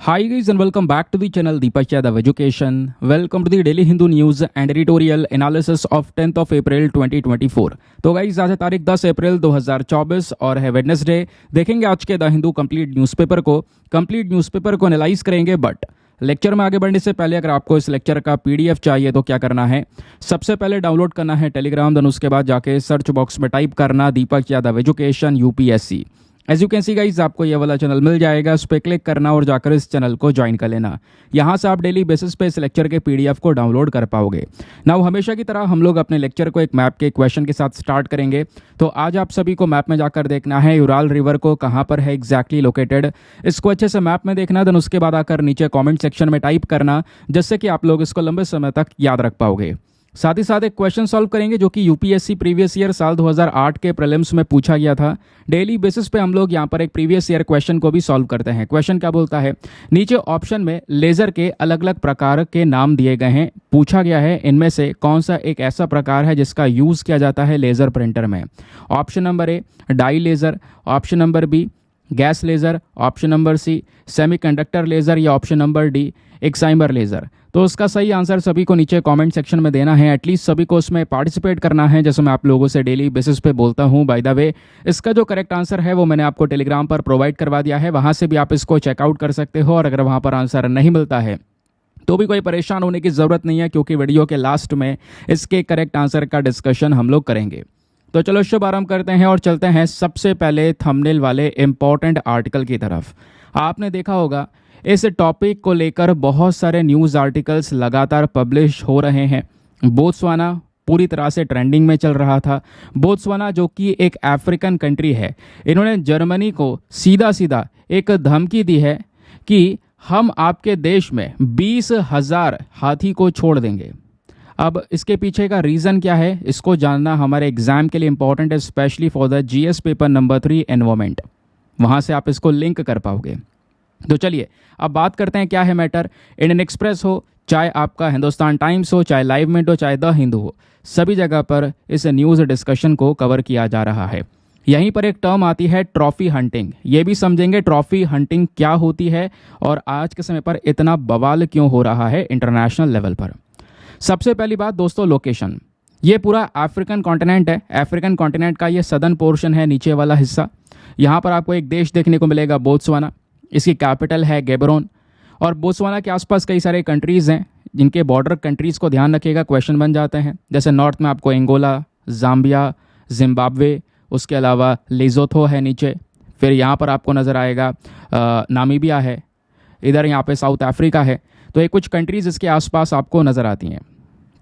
Hi guys and welcome back to the channel Deepak Yadav Education. Welcome to the Daily Hindu News and Editorial Analysis of 10th of April 2024. तो guys आज है तारीख 10 अप्रैल 2024 और है Wednesday. देखेंगे आज के द हिंदू कंप्लीट न्यूज़पेपर को एनालाइज करेंगे। बट लेक्चर में आगे बढ़ने से पहले अगर आपको इस लेक्चर का पीडीएफ चाहिए तो क्या करना है, सबसे पहले डाउनलोड करना है टेलीग्राम, देन उसके बाद जाके सर्च बॉक्स में टाइप करना Deepak Yadav education UPSC. As you can see guys आपको ये वाला चैनल मिल जाएगा, उस पर क्लिक करना और जाकर इस चैनल को ज्वाइन कर लेना। यहाँ से आप डेली बेसिस पे इस लेक्चर के पीडीएफ को डाउनलोड कर पाओगे। नाउ हमेशा की तरह हम लोग अपने लेक्चर को एक मैप के क्वेश्चन के साथ स्टार्ट करेंगे। तो आज आप सभी को मैप में जाकर देखना है यूराल रिवर को कहाँ पर है एग्जैक्टली लोकेटेड। इसको अच्छे से मैप में देखना, देन उसके बाद आकर नीचे कॉमेंट सेक्शन में टाइप करना, जिससे कि आप लोग इसको लंबे समय तक याद रख पाओगे। साथ ही साथ एक क्वेश्चन सॉल्व करेंगे जो कि यूपीएससी प्रीवियस ईयर साल 2008 के प्रीलिम्स में पूछा गया था। डेली बेसिस पे हम लोग यहाँ पर एक प्रीवियस ईयर क्वेश्चन को भी सॉल्व करते हैं। क्वेश्चन क्या बोलता है, नीचे ऑप्शन में लेजर के अलग अलग प्रकार के नाम दिए गए हैं। पूछा गया है इनमें से कौन सा एक ऐसा प्रकार है जिसका यूज़ किया जाता है लेज़र प्रिंटर में। Option number A dye laser, option number B gas laser, option number C semiconductor laser या option number D excimer laser. तो उसका सही आंसर सभी को नीचे कमेंट सेक्शन में देना है। एटलीस्ट सभी को उसमें पार्टिसिपेट करना है, जैसे मैं आप लोगों से डेली बेसिस पे बोलता हूँ। बाय द वे इसका जो करेक्ट आंसर है वो मैंने आपको टेलीग्राम पर प्रोवाइड करवा दिया है, वहाँ से भी आप इसको चेकआउट कर सकते हो। और अगर वहाँ पर आंसर नहीं मिलता है तो भी कोई परेशान होने की ज़रूरत नहीं है, क्योंकि वीडियो के लास्ट में इसके करेक्ट आंसर का डिस्कशन हम लोग करेंगे। तो चलो शुभ आरंभ करते हैं और चलते हैं सबसे पहले थंबनेल वाले इंपॉर्टेंट आर्टिकल की तरफ। आपने देखा होगा इस टॉपिक को लेकर बहुत सारे न्यूज़ आर्टिकल्स लगातार पब्लिश हो रहे हैं। बोत्सवाना पूरी तरह से ट्रेंडिंग में चल रहा था। बोत्सवाना जो कि एक अफ्रीकन कंट्री है, इन्होंने जर्मनी को सीधा सीधा एक धमकी दी है कि हम आपके देश में 20,000 हाथी को छोड़ देंगे। अब इसके पीछे का रीज़न क्या है, इसको जानना हमारे एग्जाम के लिए इंपॉर्टेंट है, specially for the GS paper number 3 environment. वहाँ से आप इसको लिंक कर पाओगे। तो चलिए अब बात करते हैं क्या है मैटर। इंडियन एक्सप्रेस हो, चाहे आपका हिंदुस्तान टाइम्स हो, चाहे लाइव मिनट हो, चाहे द हिंदू हो, सभी जगह पर इस न्यूज़ डिस्कशन को कवर किया जा रहा है। यहीं पर एक टर्म आती है ट्रॉफी हंटिंग। ये भी समझेंगे ट्रॉफी हंटिंग क्या होती है और आज के समय पर इतना बवाल क्यों हो रहा है इंटरनेशनल लेवल पर। सबसे पहली बात दोस्तों, लोकेशन। ये पूरा अफ्रीकन कॉन्टिनेंट है। अफ्रीकन कॉन्टिनेंट का ये सदर्न पोर्शन है, नीचे वाला हिस्सा। यहाँ पर आपको एक देश देखने को मिलेगा बोत्सवाना। इसकी कैपिटल है गैबरोन। और बोत्सवाना के आसपास कई सारे कंट्रीज़ हैं जिनके बॉर्डर कंट्रीज़ को ध्यान रखिएगा, क्वेश्चन बन जाते हैं। जैसे नॉर्थ में आपको एंगोला, जाम्बिया, जिम्बाब्वे, उसके अलावा लेज़ोथो है नीचे। फिर यहाँ पर आपको नज़र आएगा नामीबिया है, इधर यहाँ पे साउथ अफ्रीका है। तो ये कुछ कंट्रीज़ इसके आसपास आपको नज़र आती हैं।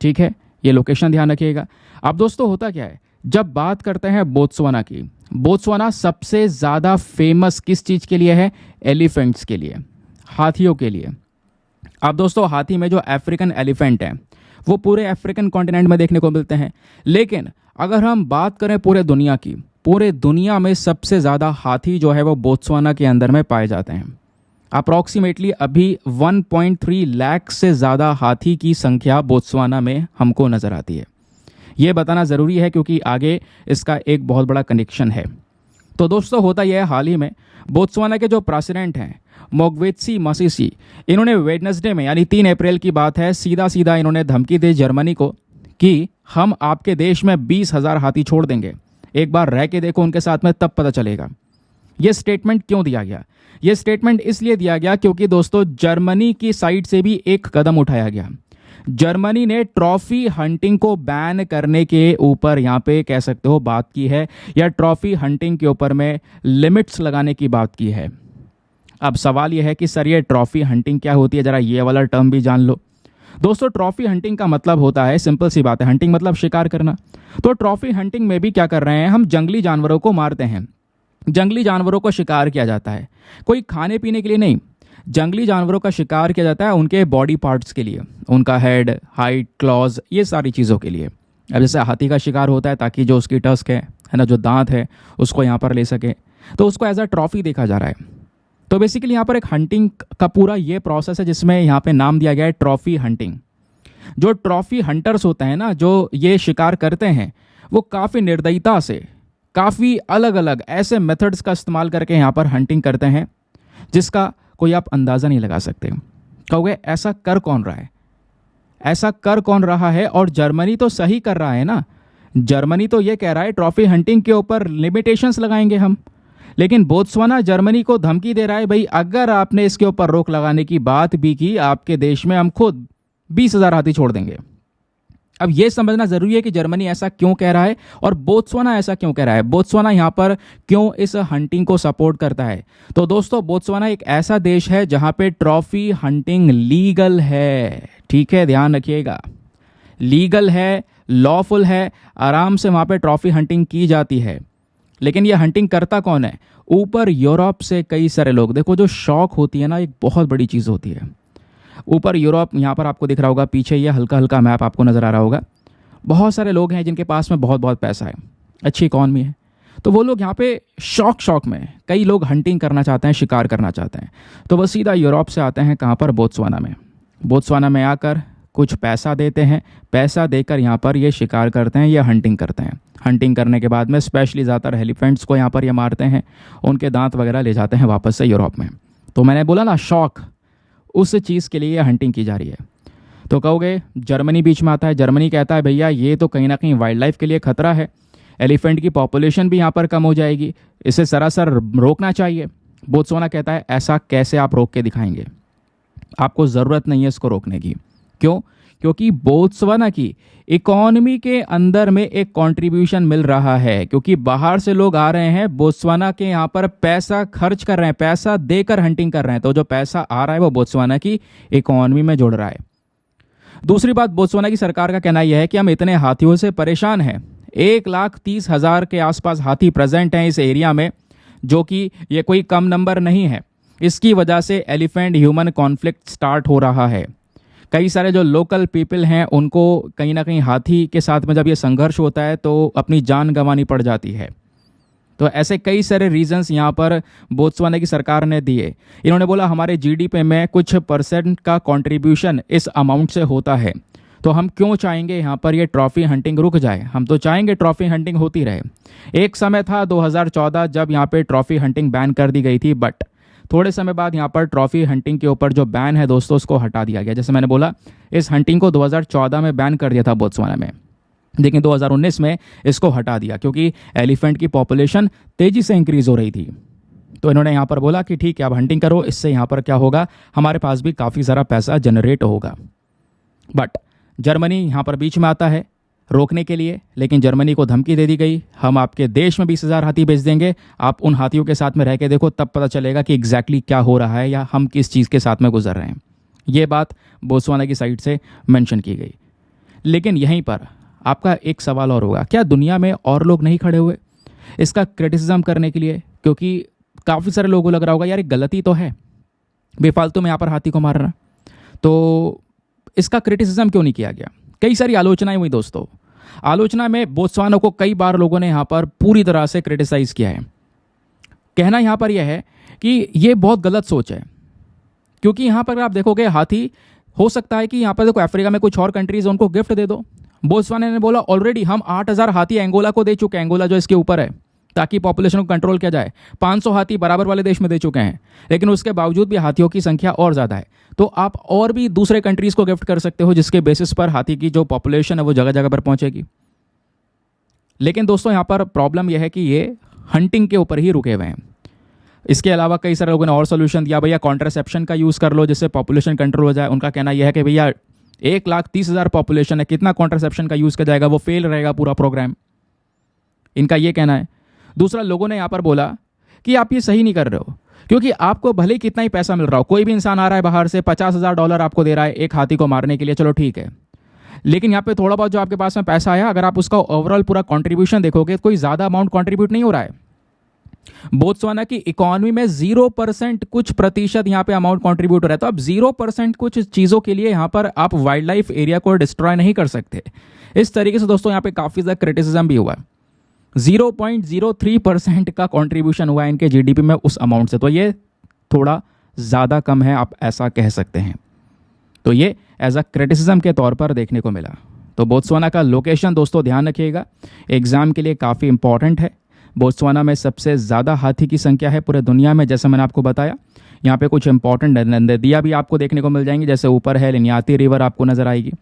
ठीक है, ये लोकेशन ध्यान रखिएगा। अब दोस्तों होता क्या है, जब बात करते हैं बोत्सवाना की, बोत्सवाना सबसे ज़्यादा फेमस किस चीज़ के लिए है? एलिफेंट्स के लिए, हाथियों के लिए। अब दोस्तों हाथी में जो अफ्रीकन एलिफेंट है वो पूरे अफ्रीकन कॉन्टिनेंट में देखने को मिलते हैं। लेकिन अगर हम बात करें पूरे दुनिया की, पूरे दुनिया में सबसे ज़्यादा हाथी जो है वो बोत्सवाना के अंदर में पाए जाते हैं। अप्रॉक्सीमेटली अभी 1.3 लाख से ज़्यादा हाथी की संख्या बोत्सवाना में हमको नज़र आती है। ये बताना ज़रूरी है क्योंकि आगे इसका एक बहुत बड़ा कनेक्शन है। तो दोस्तों होता यह है, हाल ही में बोत्सवाना के जो प्रेसिडेंट हैं मोग्वेत्सी मसीसी, इन्होंने वेडनेसडे में यानी 3 अप्रैल की बात है, सीधा सीधा इन्होंने धमकी दी जर्मनी को कि हम आपके देश में 20,000 हाथी छोड़ देंगे। एक बार रह के देखो उनके साथ में, तब पता चलेगा। ये स्टेटमेंट क्यों दिया गया? ये स्टेटमेंट इसलिए दिया गया क्योंकि दोस्तों जर्मनी की साइड से भी एक कदम उठाया गया। जर्मनी ने ट्रॉफी हंटिंग को बैन करने के ऊपर यहाँ पे कह सकते हो बात की है, या ट्रॉफी हंटिंग के ऊपर में लिमिट्स लगाने की बात की है। अब सवाल यह है कि सर ये ट्रॉफी हंटिंग क्या होती है, जरा ये वाला टर्म भी जान लो। दोस्तों ट्रॉफी हंटिंग का मतलब होता है, सिंपल सी बात है, हंटिंग मतलब शिकार करना। तो ट्रॉफी हंटिंग में भी क्या कर रहे हैं, हम जंगली जानवरों को मारते हैं। जंगली जानवरों को शिकार किया जाता है, कोई खाने पीने के लिए नहीं। जंगली जानवरों का शिकार किया जाता है उनके बॉडी पार्ट्स के लिए, उनका हेड, हाइट, क्लॉज, ये सारी चीज़ों के लिए। अब जैसे हाथी का शिकार होता है ताकि जो उसकी टस्क है ना, जो दांत है, उसको यहाँ पर ले सके, तो उसको एज अ ट्रॉफी देखा जा रहा है। तो बेसिकली यहाँ पर एक हंटिंग का पूरा ये प्रोसेस है जिसमें यहाँ पे नाम दिया गया है ट्रॉफी हंटिंग। जो ट्रॉफी हंटर्स होते हैं ना, जो ये शिकार करते हैं, वो काफ़ी निर्दयता से, काफ़ी अलग अलग ऐसे मेथड्स का इस्तेमाल करके यहाँ पर हंटिंग करते हैं जिसका कोई आप अंदाज़ा नहीं लगा सकते। कहोगे ऐसा कर कौन रहा है, ऐसा कर कौन रहा है? और जर्मनी तो सही कर रहा है ना। जर्मनी तो ये कह रहा है ट्रॉफी हंटिंग के ऊपर लिमिटेशंस लगाएंगे हम, लेकिन बोत्सवाना जर्मनी को धमकी दे रहा है, भाई अगर आपने इसके ऊपर रोक लगाने की बात भी की आपके देश में हम खुद 20,000 हाथी छोड़ देंगे। अब यह समझना जरूरी है कि जर्मनी ऐसा क्यों कह रहा है और बोत्सवाना ऐसा क्यों कह रहा है, बोत्सवाना यहां पर क्यों इस हंटिंग को सपोर्ट करता है। तो दोस्तों बोत्सवाना एक ऐसा देश है जहां पे ट्रॉफी हंटिंग लीगल है, ठीक है, ध्यान रखिएगा, लीगल है, लॉफुल है, आराम से वहां पे ट्रॉफी हंटिंग की जाती है। लेकिन ये हंटिंग करता कौन है? ऊपर यूरोप से कई सारे लोग। देखो जो शौक होती है ना एक बहुत बड़ी चीज़ होती है। ऊपर यूरोप, यहाँ पर आपको दिख रहा होगा पीछे ये हल्का हल्का मैप आपको नज़र आ रहा होगा, बहुत सारे लोग हैं जिनके पास में बहुत बहुत पैसा है, अच्छी इकॉनमी है, तो वो लोग यहाँ पे शौक में कई लोग हंटिंग करना चाहते हैं, शिकार करना चाहते हैं, तो वो सीधा यूरोप से आते हैं कहाँ पर? बोत्सवाना में। बोत्सवाना में आकर कुछ पैसा देते हैं, पैसा देकर यहाँ पर ये शिकार करते हैं, ये हंटिंग करते हैं। हंटिंग करने के बाद में स्पेशली ज़्यादातर एलिफेंट्स को यहाँ पर ये मारते हैं, उनके दांत वगैरह ले जाते हैं वापस से यूरोप में। तो मैंने बोला ना शौक, उस चीज़ के लिए ये हंटिंग की जा रही है। तो कहोगे जर्मनी बीच में आता है, जर्मनी कहता है भैया ये तो कहीं ना कहीं वाइल्ड लाइफ के लिए खतरा है, एलिफेंट की पॉपुलेशन भी यहाँ पर कम हो जाएगी, इसे सरासर रोकना चाहिए। बोत्सवाना कहता है ऐसा कैसे आप रोक के दिखाएंगे, आपको ज़रूरत नहीं है इसको रोकने की। क्यों? क्योंकि बोत्सवाना की इकॉनमी के अंदर में एक कंट्रीब्यूशन मिल रहा है, क्योंकि बाहर से लोग आ रहे हैं बोत्सवाना के यहाँ पर पैसा खर्च कर रहे हैं, पैसा देकर हंटिंग कर रहे हैं, तो जो पैसा आ रहा है वो बोत्सवाना की इकॉनमी में जुड़ रहा है। दूसरी बात, बोत्सवाना की सरकार का कहना यह है कि हम इतने हाथियों से परेशान हैं, 1,30,000 के आसपास हाथी प्रेजेंट हैं इस एरिया में, जो कि ये कोई कम नंबर नहीं है। इसकी वजह से एलिफेंट ह्यूमन कॉन्फ्लिक्ट स्टार्ट हो रहा है। कई सारे जो लोकल पीपल हैं उनको कहीं ना कहीं हाथी के साथ में जब ये संघर्ष होता है तो अपनी जान गंवानी पड़ जाती है। तो ऐसे कई सारे रीजंस यहाँ पर बोत्सवाना की सरकार ने दिए। इन्होंने बोला हमारे जीडीपी में कुछ % का कंट्रीब्यूशन इस अमाउंट से होता है, तो हम क्यों चाहेंगे यहाँ पर ये ट्रॉफी हंटिंग रुक जाए, हम तो चाहेंगे ट्रॉफी हंटिंग होती रहे। एक समय था 2014 जब यहाँ पे ट्रॉफी हंटिंग बैन कर दी गई थी, बट थोड़े समय बाद यहाँ पर ट्रॉफी हंटिंग के ऊपर जो बैन है दोस्तों उसको हटा दिया गया। जैसे मैंने बोला इस हंटिंग को 2014 में बैन कर दिया था बोत्सवाना में, लेकिन 2019 में इसको हटा दिया क्योंकि एलिफेंट की पॉपुलेशन तेज़ी से इंक्रीज़ हो रही थी। तो इन्होंने यहाँ पर बोला कि ठीक है आप हंटिंग करो, इससे यहाँ पर क्या होगा, हमारे पास भी काफ़ी सारा पैसा जनरेट होगा। बट जर्मनी यहाँ पर बीच में आता है रोकने के लिए, लेकिन जर्मनी को धमकी दे दी गई हम आपके देश में 20,000 हाथी भेज देंगे, आप उन हाथियों के साथ में रह के देखो, तब पता चलेगा कि एग्जैक्टली क्या हो रहा है या हम किस चीज़ के साथ में गुजर रहे हैं। ये बात बोत्सवाना की साइड से मेंशन की गई। लेकिन यहीं पर आपका एक सवाल और होगा, क्या दुनिया में और लोग नहीं खड़े हुए इसका क्रिटिसिज्म करने के लिए? क्योंकि काफ़ी सारे लोगों को लग रहा होगा यार एक गलती तो है, बेफालतू में यहाँ पर हाथी को मारना, तो इसका क्रिटिसिज्म क्यों नहीं किया गया? कई सारी आलोचनाएं हुई दोस्तों। आलोचना में बोत्सवाना को कई बार लोगों ने यहाँ पर पूरी तरह से क्रिटिसाइज किया है। कहना यहाँ पर यह है कि ये बहुत गलत सोच है, क्योंकि यहाँ पर आप देखोगे हाथी हो सकता है कि यहाँ पर देखो अफ्रीका में कुछ और कंट्रीज उनको गिफ्ट दे दो। बोत्सवाना ने बोला ऑलरेडी हम 8,000 हाथी एंगोला को दे चुके हैं, एंगोला जो इसके ऊपर है, ताकि पॉपुलेशन को कंट्रोल किया जाए। 500 हाथी बराबर वाले देश में दे चुके हैं, लेकिन उसके बावजूद भी हाथियों की संख्या और ज़्यादा है। तो आप और भी दूसरे कंट्रीज़ को गिफ्ट कर सकते हो, जिसके बेसिस पर हाथी की जो पॉपुलेशन है वो जगह जगह पर पहुंचेगी। लेकिन दोस्तों यहाँ पर प्रॉब्लम यह है कि ये हंटिंग के ऊपर ही रुके हुए हैं। इसके अलावा कई सारे लोगों ने और सोल्यूशन दिया, भैया कॉन्ट्रासेप्शन का यूज़ कर लो जिससे पॉपुलेशन कंट्रोल हो जाए। उनका कहना यह है कि भैया 1,30,000 पॉपुलेशन है, कितना कॉन्ट्रासेप्शन का यूज़ किया जाएगा, वो फेल रहेगा पूरा प्रोग्राम, इनका ये कहना है। दूसरा, लोगों ने यहाँ पर बोला कि आप ये सही नहीं कर रहे हो, क्योंकि आपको भले ही कितना ही पैसा मिल रहा हो, कोई भी इंसान आ रहा है बाहर से $50,000 आपको दे रहा है एक हाथी को मारने के लिए, चलो ठीक है, लेकिन यहाँ पे थोड़ा बहुत जो आपके पास में पैसा आया, अगर आप उसका ओवरऑल पूरा कंट्रीब्यूशन देखोगे कोई ज़्यादा अमाउंट कंट्रीब्यूट नहीं हो रहा है। बोत्सवाना की इकोनॉमी में 0% कुछ प्रतिशत यहाँ पे अमाउंट कंट्रीब्यूट हो रहा है। तो अब 0% कुछ चीज़ों के लिए यहाँ पर आप वाइल्ड लाइफ एरिया को डिस्ट्रॉय नहीं कर सकते। इस तरीके से दोस्तों यहाँ पे काफ़ी ज़्यादा क्रिटिसिज्म भी हुआ। 0.03% का कंट्रीब्यूशन हुआ है इनके जीडीपी में उस अमाउंट से, तो ये थोड़ा ज़्यादा कम है, आप ऐसा कह सकते हैं। तो ये एज अ क्रिटिसिज्म के तौर पर देखने को मिला। तो बोत्सवाना का लोकेशन दोस्तों ध्यान रखिएगा, एग्जाम के लिए काफ़ी इंपॉर्टेंट है। बोत्सवाना में सबसे ज़्यादा हाथी की संख्या है पूरे दुनिया में, जैसे मैंने आपको बताया। यहाँ पे कुछ इंपॉर्टेंट नदियाँ भी आपको देखने को मिल जाएंगी, जैसे ऊपर है लिन्याती रिवर आपको नज़र आएगी,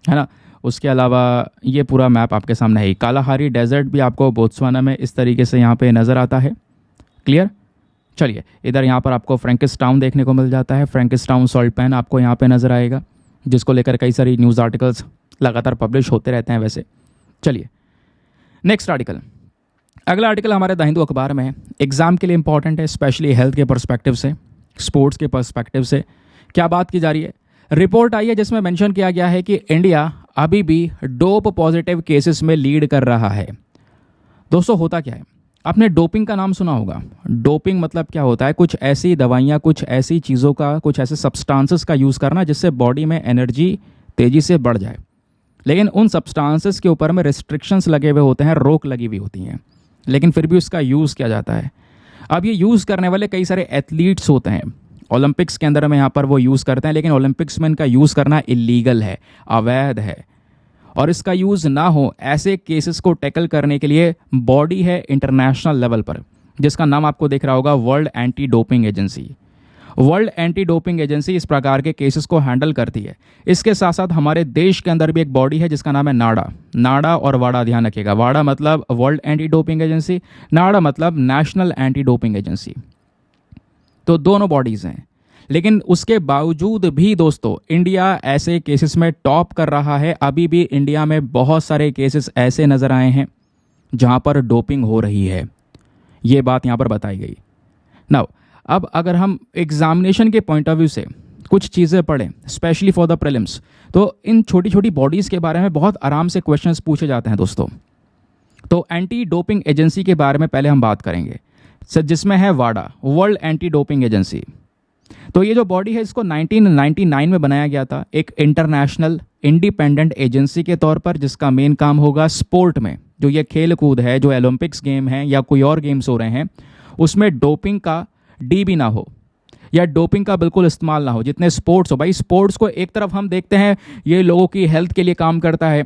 है ना। उसके अलावा ये पूरा मैप आपके सामने है। कालाहारी डेजर्ट भी आपको बोत्सवाना में इस तरीके से यहाँ पे नज़र आता है। क्लियर। चलिए इधर यहाँ पर आपको फ्रैंकिस्टाउन देखने को मिल जाता है। फ्रैंकिस्टाउन सॉल्ट पैन आपको यहाँ पे नज़र आएगा, जिसको लेकर कई सारी न्यूज़ आर्टिकल्स लगातार पब्लिश होते रहते हैं वैसे। चलिए नेक्स्ट आर्टिकल, अगला आर्टिकल हमारे द हिंदू अखबार में है। एग्ज़ाम के लिए इंपॉर्टेंट है, स्पेशली हेल्थ के पर्सपेक्टिव से, स्पोर्ट्स के पर्सपेक्टिव से। क्या बात की जा रही है? रिपोर्ट आई है जिसमें मेंशन किया गया है कि इंडिया अभी भी डोप पॉजिटिव केसेस में लीड कर रहा है। दोस्तों होता क्या है, आपने डोपिंग का नाम सुना होगा। डोपिंग मतलब क्या होता है? कुछ ऐसी दवाइयाँ, कुछ ऐसी चीज़ों का, कुछ ऐसे सब्सटेंसेस का यूज़ करना जिससे बॉडी में एनर्जी तेज़ी से बढ़ जाए। लेकिन उन सब्सटेंसेस के ऊपर में रिस्ट्रिक्शंस लगे हुए होते हैं, रोक लगी हुई होती हैं, लेकिन फिर भी उसका यूज़ किया जाता है। अब ये यूज़ करने वाले कई सारे एथलीट्स होते हैं, ओलंपिक्स के अंदर में यहाँ पर वो यूज़ करते हैं, लेकिन ओलंपिक्स में इनका यूज़ करना इलीगल है, अवैध है। और इसका यूज़ ना हो ऐसे केसेस को टैकल करने के लिए बॉडी है इंटरनेशनल लेवल पर, जिसका नाम आपको दिख रहा होगा, world anti doping agency. World anti doping agency इस प्रकार के केसेस को हैंडल करती है। इसके साथ साथ हमारे देश के अंदर भी एक बॉडी है जिसका नाम है नाडा। नाडा और वाडा ध्यान रखिएगा, वाडा मतलब वर्ल्ड एंटी डोपिंग एजेंसी, नाडा मतलब नेशनल एंटी डोपिंग एजेंसी। तो दोनों बॉडीज़ हैं, लेकिन उसके बावजूद भी दोस्तों इंडिया ऐसे केसेस में टॉप कर रहा है। अभी भी इंडिया में बहुत सारे केसेस ऐसे नज़र आए हैं जहां पर डोपिंग हो रही है, ये बात यहां पर बताई गई। नाउ अब अगर हम एग्जामिनेशन के पॉइंट ऑफ व्यू से कुछ चीज़ें पढ़ें, स्पेशली फॉर द प्रीलिम्स, तो इन छोटी छोटी बॉडीज़ के बारे में बहुत आराम से क्वेश्चंस पूछे जाते हैं दोस्तों। तो एंटी डोपिंग एजेंसी के बारे में पहले हम बात करेंगे, जिसमें है वाडा, वर्ल्ड एंटी डोपिंग एजेंसी। तो ये जो बॉडी है इसको 1999 में बनाया गया था, एक इंटरनेशनल इंडिपेंडेंट एजेंसी के तौर पर, जिसका मेन काम होगा स्पोर्ट में, जो ये खेल कूद है, जो ओलंपिक्स गेम है या कोई और गेम्स हो रहे हैं, उसमें डोपिंग का डी भी ना हो या डोपिंग का बिल्कुल इस्तेमाल ना हो। जितने स्पोर्ट्स हो, भाई स्पोर्ट्स को एक तरफ हम देखते हैं ये लोगों की हेल्थ के लिए काम करता है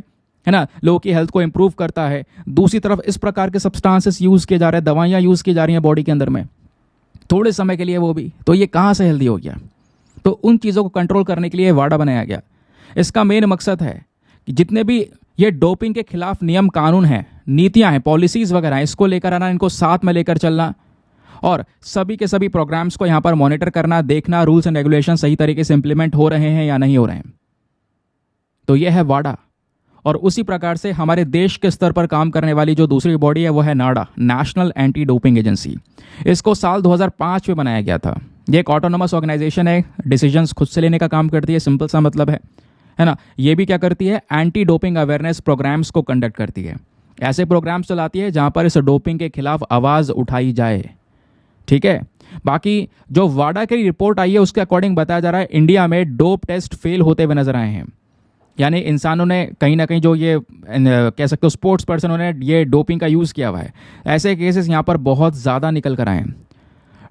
ना, लोगों की हेल्थ को इंप्रूव करता है, दूसरी तरफ इस प्रकार के सब्सटेंसेस यूज़ किए जा रहे हैं, दवाइयाँ यूज़ की जा रही हैं बॉडी के अंदर में थोड़े समय के लिए, वो भी, तो ये कहाँ से हेल्दी हो गया? तो उन चीज़ों को कंट्रोल करने के लिए वाडा बनाया गया। इसका मेन मकसद है कि जितने भी ये डोपिंग के खिलाफ नियम कानून हैं, नीतियां हैं, पॉलिसीज़ वगैरह हैं, इसको लेकर आना, इनको साथ में लेकर चलना और सभी के सभी प्रोग्राम्स को यहाँ पर मॉनिटर करना, देखना रूल्स एंड रेगुलेशन सही तरीके से इंप्लीमेंट हो रहे हैं या नहीं हो रहे हैं। तो ये है वाडा। और उसी प्रकार से हमारे देश के स्तर पर काम करने वाली जो दूसरी बॉडी है वो है नाडा, नेशनल एंटी डोपिंग एजेंसी। इसको साल 2005 में बनाया गया था। ये एक ऑटोनोमस ऑर्गेनाइजेशन है, डिसीजंस खुद से लेने का काम करती है, सिंपल सा मतलब है ना। ये भी क्या करती है? एंटी डोपिंग अवेयरनेस प्रोग्राम्स को कंडक्ट करती है, ऐसे प्रोग्राम्स चलाती है जहां पर इस डोपिंग के खिलाफ आवाज़ उठाई जाए। ठीक है। बाकी जो वाडा की रिपोर्ट आई है उसके अकॉर्डिंग बताया जा रहा है इंडिया में डोप टेस्ट फेल होते हुए नजर आए हैं, यानी इंसानों ने कहीं ना कहीं जो ये कह सकते हो स्पोर्ट्स पर्सन ने ये डोपिंग का यूज़ किया हुआ है। ऐसे केसेस यहाँ पर बहुत ज़्यादा निकल कर आए हैं।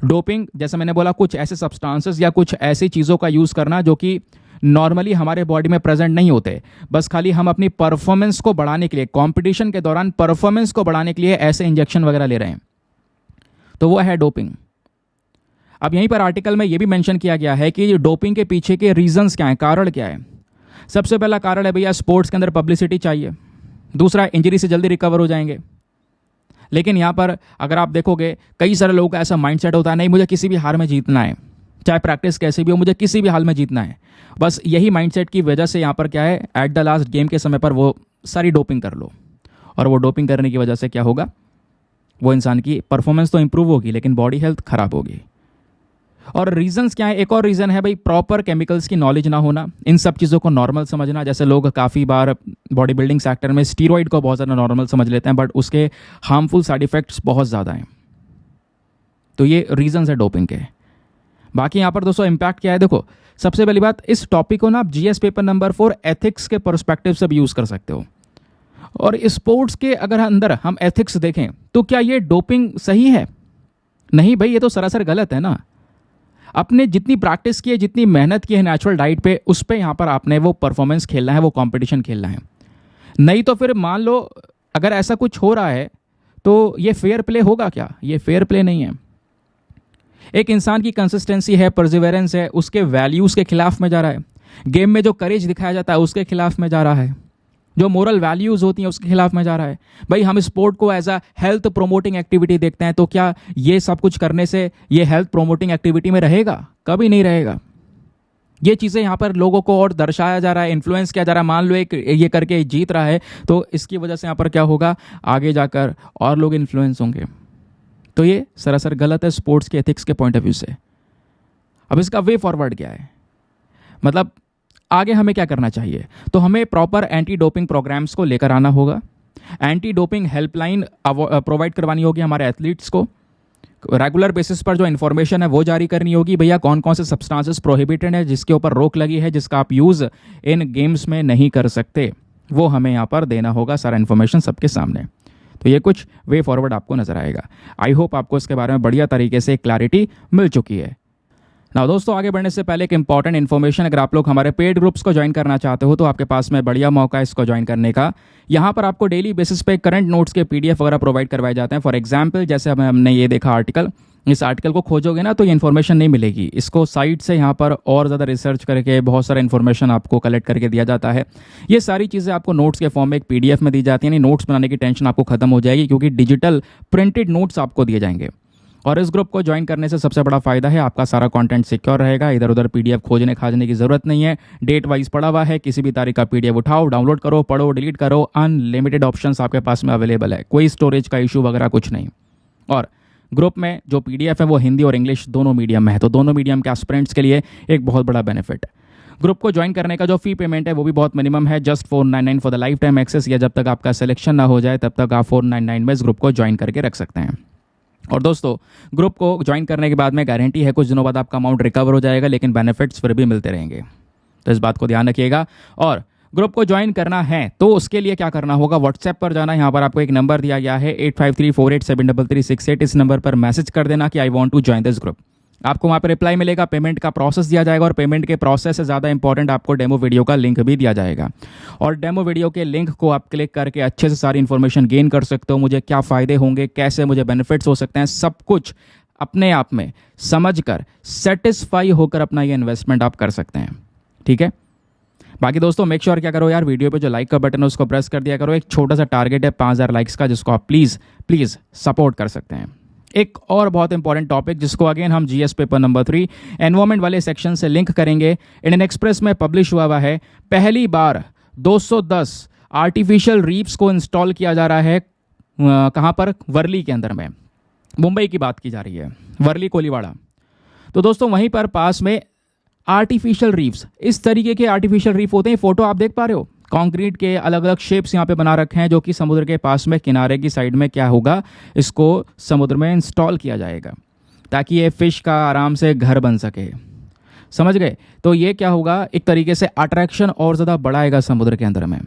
डोपिंग जैसे मैंने बोला, कुछ ऐसे सब्सटेंसेस या कुछ ऐसी चीज़ों का यूज़ करना जो कि नॉर्मली हमारे बॉडी में प्रेजेंट नहीं होते, बस खाली हम अपनी परफॉर्मेंस को बढ़ाने के लिए, कंपटीशन के दौरान परफॉर्मेंस को बढ़ाने के लिए ऐसे इंजेक्शन वगैरह ले रहे हैं, तो वो है डोपिंग। अब यहीं पर आर्टिकल में ये भी मेंशन किया गया है कि डोपिंग के पीछे के रीजंस क्या हैं, कारण क्या है। सबसे पहला कारण है भैया स्पोर्ट्स के अंदर पब्लिसिटी चाहिए, दूसरा इंजरी से जल्दी रिकवर हो जाएंगे। लेकिन यहाँ पर अगर आप देखोगे कई सारे लोगों का ऐसा माइंडसेट होता है, नहीं मुझे किसी भी हार में जीतना है, चाहे प्रैक्टिस कैसे भी हो, मुझे किसी भी हाल में जीतना है। बस यही माइंडसेट की वजह से यहाँ पर क्या है, एट द लास्ट गेम के समय पर वो सारी डोपिंग कर लो, और वो डोपिंग करने की वजह से क्या होगा, वो इंसान की परफॉर्मेंस तो इंप्रूव होगी लेकिन बॉडी हेल्थ खराब होगी। और रीजंस क्या है? एक और रीज़न है भाई प्रॉपर केमिकल्स की नॉलेज ना होना, इन सब चीज़ों को नॉर्मल समझना। जैसे लोग काफ़ी बार बॉडी बिल्डिंग सेक्टर में स्टीरॉइड को बहुत ज़्यादा नॉर्मल समझ लेते हैं, बट उसके हार्मफुल साइड इफ़ेक्ट्स बहुत ज़्यादा हैं। तो ये रीजंस है डोपिंग के। बाकी यहाँ पर दोस्तों इम्पैक्ट क्या है, देखो सबसे पहली बात, इस टॉपिक को ना आप जीएस पेपर नंबर 4 एथिक्स के पर्सपेक्टिव से भी यूज़ कर सकते हो। और स्पोर्ट्स के अगर अंदर हम एथिक्स देखें तो क्या ये डोपिंग सही है? नहीं भाई, ये तो सरासर गलत है ना। अपने जितनी प्रैक्टिस की है, जितनी मेहनत की है नेचुरल डाइट पे, उस पे यहाँ पर आपने वो परफॉर्मेंस खेलना है, वो कंपटीशन खेलना है। नहीं तो फिर मान लो अगर ऐसा कुछ हो रहा है तो ये फेयर प्ले होगा क्या? ये फेयर प्ले नहीं है। एक इंसान की कंसिस्टेंसी है, परसिवरेंस है, उसके वैल्यूज़ के खिलाफ में जा रहा है। गेम में जो करेज दिखाया जाता है उसके खिलाफ में जा रहा है। जो मोरल वैल्यूज़ होती हैं उसके खिलाफ में जा रहा है। भाई हम स्पोर्ट को as a health promoting activity देखते हैं, तो क्या ये सब कुछ करने से ये हेल्थ प्रोमोटिंग एक्टिविटी में रहेगा? कभी नहीं रहेगा। ये चीज़ें यहाँ पर लोगों को और दर्शाया जा रहा है, इन्फ्लुएंस किया जा रहा है। मान लो एक ये करके जीत रहा है, तो इसकी वजह से यहाँ पर क्या होगा, आगे जाकर और लोग इन्फ्लुएंस होंगे। तो ये सरासर गलत है स्पोर्ट्स के एथिक्स के पॉइंट ऑफ व्यू से। अब इसका वे फॉरवर्ड क्या है, मतलब आगे हमें क्या करना चाहिए? तो हमें प्रॉपर एंटी डोपिंग प्रोग्राम्स को लेकर आना होगा। एंटी डोपिंग हेल्पलाइन प्रोवाइड करवानी होगी हमारे एथलीट्स को। रेगुलर बेसिस पर जो इन्फॉर्मेशन है वो जारी करनी होगी, भैया कौन कौन से सब्सटेंसेस प्रोहिबिटेड है, जिसके ऊपर रोक लगी है, जिसका आप यूज़ इन गेम्स में नहीं कर सकते, वो हमें यहाँ पर देना होगा सारा इन्फॉर्मेशन सबके सामने। तो ये कुछ वे फॉरवर्ड आपको नजर आएगा। आई होप आपको इसके बारे में बढ़िया तरीके से क्लैरिटी मिल चुकी है ना। दोस्तों आगे बढ़ने से पहले एक इंपॉर्टेंट इन्फॉर्मेशन, अगर आप लोग हमारे पेड ग्रुप्स को ज्वाइन करना चाहते हो तो आपके पास में बढ़िया मौका है इसको ज्वाइन करने का। यहाँ पर आपको डेली बेसिस पे करंट नोट्स के पीडीएफ वगैरह प्रोवाइड करवाए जाते हैं। फॉर एग्जाम्पल जैसे हमने ये देखा आर्टिकल, इस आर्टिकल को खोजोगे ना तो ये इन्फॉर्मेशन नहीं मिलेगी, इसको साइट से यहाँ पर और ज़्यादा रिसर्च करके बहुत सारा इन्फॉर्मेशन आपको कलेक्ट करके दिया जाता है। ये सारी चीज़ें आपको नोट्स के फॉर्म में एक पीडीएफ में दी जाती है। नोट्स बनाने की टेंशन आपको खत्म हो जाएगी, क्योंकि डिजिटल प्रिंटेड नोट्स आपको दिए जाएंगे। और इस ग्रुप को ज्वाइन करने से सबसे बड़ा फायदा है आपका सारा कंटेंट सिक्योर रहेगा, इधर उधर पीडीएफ खोजने खाजने की जरूरत नहीं है, डेट वाइज पड़ा हुआ है, किसी भी तारीख का पीडीएफ उठाओ, डाउनलोड करो, पढ़ो, डिलीट करो, अनलिमिटेड ऑप्शंस आपके पास में अवेलेबल है, कोई स्टोरेज का इशू वगैरह कुछ नहीं। और ग्रुप में जो पीडीएफ है वो हिंदी और इंग्लिश दोनों मीडियम में है, तो दोनों मीडियम के एस्पिरेंट्स के लिए एक बहुत बड़ा बेनिफिट है। ग्रुप को ज्वाइन करने का जो फी पेमेंट है वो भी बहुत मिनिमम है, just 499 for the lifetime access, या जब तक आपका सिलेक्शन ना हो जाए तब तक आप 499 में इस ग्रुप को ज्वाइन करके रख सकते हैं। और दोस्तों ग्रुप को ज्वाइन करने के बाद में गारंटी है कुछ दिनों बाद आपका अमाउंट रिकवर हो जाएगा, लेकिन बेनिफिट्स फिर भी मिलते रहेंगे, तो इस बात को ध्यान रखिएगा। और ग्रुप को ज्वाइन करना है तो उसके लिए क्या करना होगा, व्हाट्सएप पर जाना, यहाँ पर आपको एक नंबर दिया गया है 8534873368, इस नंबर पर मैसेज कर देना कि I want to join this group. आपको वहाँ पर रिप्लाई मिलेगा, पेमेंट का प्रोसेस दिया जाएगा, और पेमेंट के प्रोसेस से ज़्यादा इंपॉर्टेंट आपको डेमो वीडियो का लिंक भी दिया जाएगा। और डेमो वीडियो के लिंक को आप क्लिक करके अच्छे से सारी इन्फॉर्मेशन गेन कर सकते हो, मुझे क्या फ़ायदे होंगे, कैसे मुझे बेनिफिट्स हो सकते हैं, सब कुछ अपने आप में समझकर सेटिस्फाई होकर अपना ये इन्वेस्टमेंट आप कर सकते हैं। ठीक है, बाकी दोस्तों मेक श्योर क्या करो यार, वीडियो पे जो लाइक का बटन है उसको प्रेस कर दिया करो। एक छोटा सा टारगेट है 5000 लाइक्स का, जिसको आप प्लीज़ सपोर्ट कर सकते हैं। एक और बहुत इंपॉर्टेंट टॉपिक जिसको अगेन हम जीएस पेपर नंबर 3 एनवायरमेंट वाले सेक्शन से लिंक करेंगे, इंडियन एक्सप्रेस में पब्लिश हुआ है। पहली बार 210 आर्टिफिशियल रीफ्स को इंस्टॉल किया जा रहा है, कहाँ पर, वर्ली के अंदर में, मुंबई की बात की जा रही है, वर्ली कोलीवाड़ा। तो दोस्तों वहीं पर पास में आर्टिफिशियल रीफ्स, इस तरीके के आर्टिफिशियल रीफ होते हैं, फोटो आप देख पा रहे हो, कंक्रीट के अलग अलग शेप्स यहाँ पे बना रखे हैं, जो कि समुद्र के पास में किनारे की साइड में क्या होगा, इसको समुद्र में इंस्टॉल किया जाएगा ताकि ये फिश का आराम से घर बन सके। समझ गए? तो ये क्या होगा, एक तरीके से अट्रैक्शन और ज़्यादा बढ़ाएगा समुद्र के अंदर में।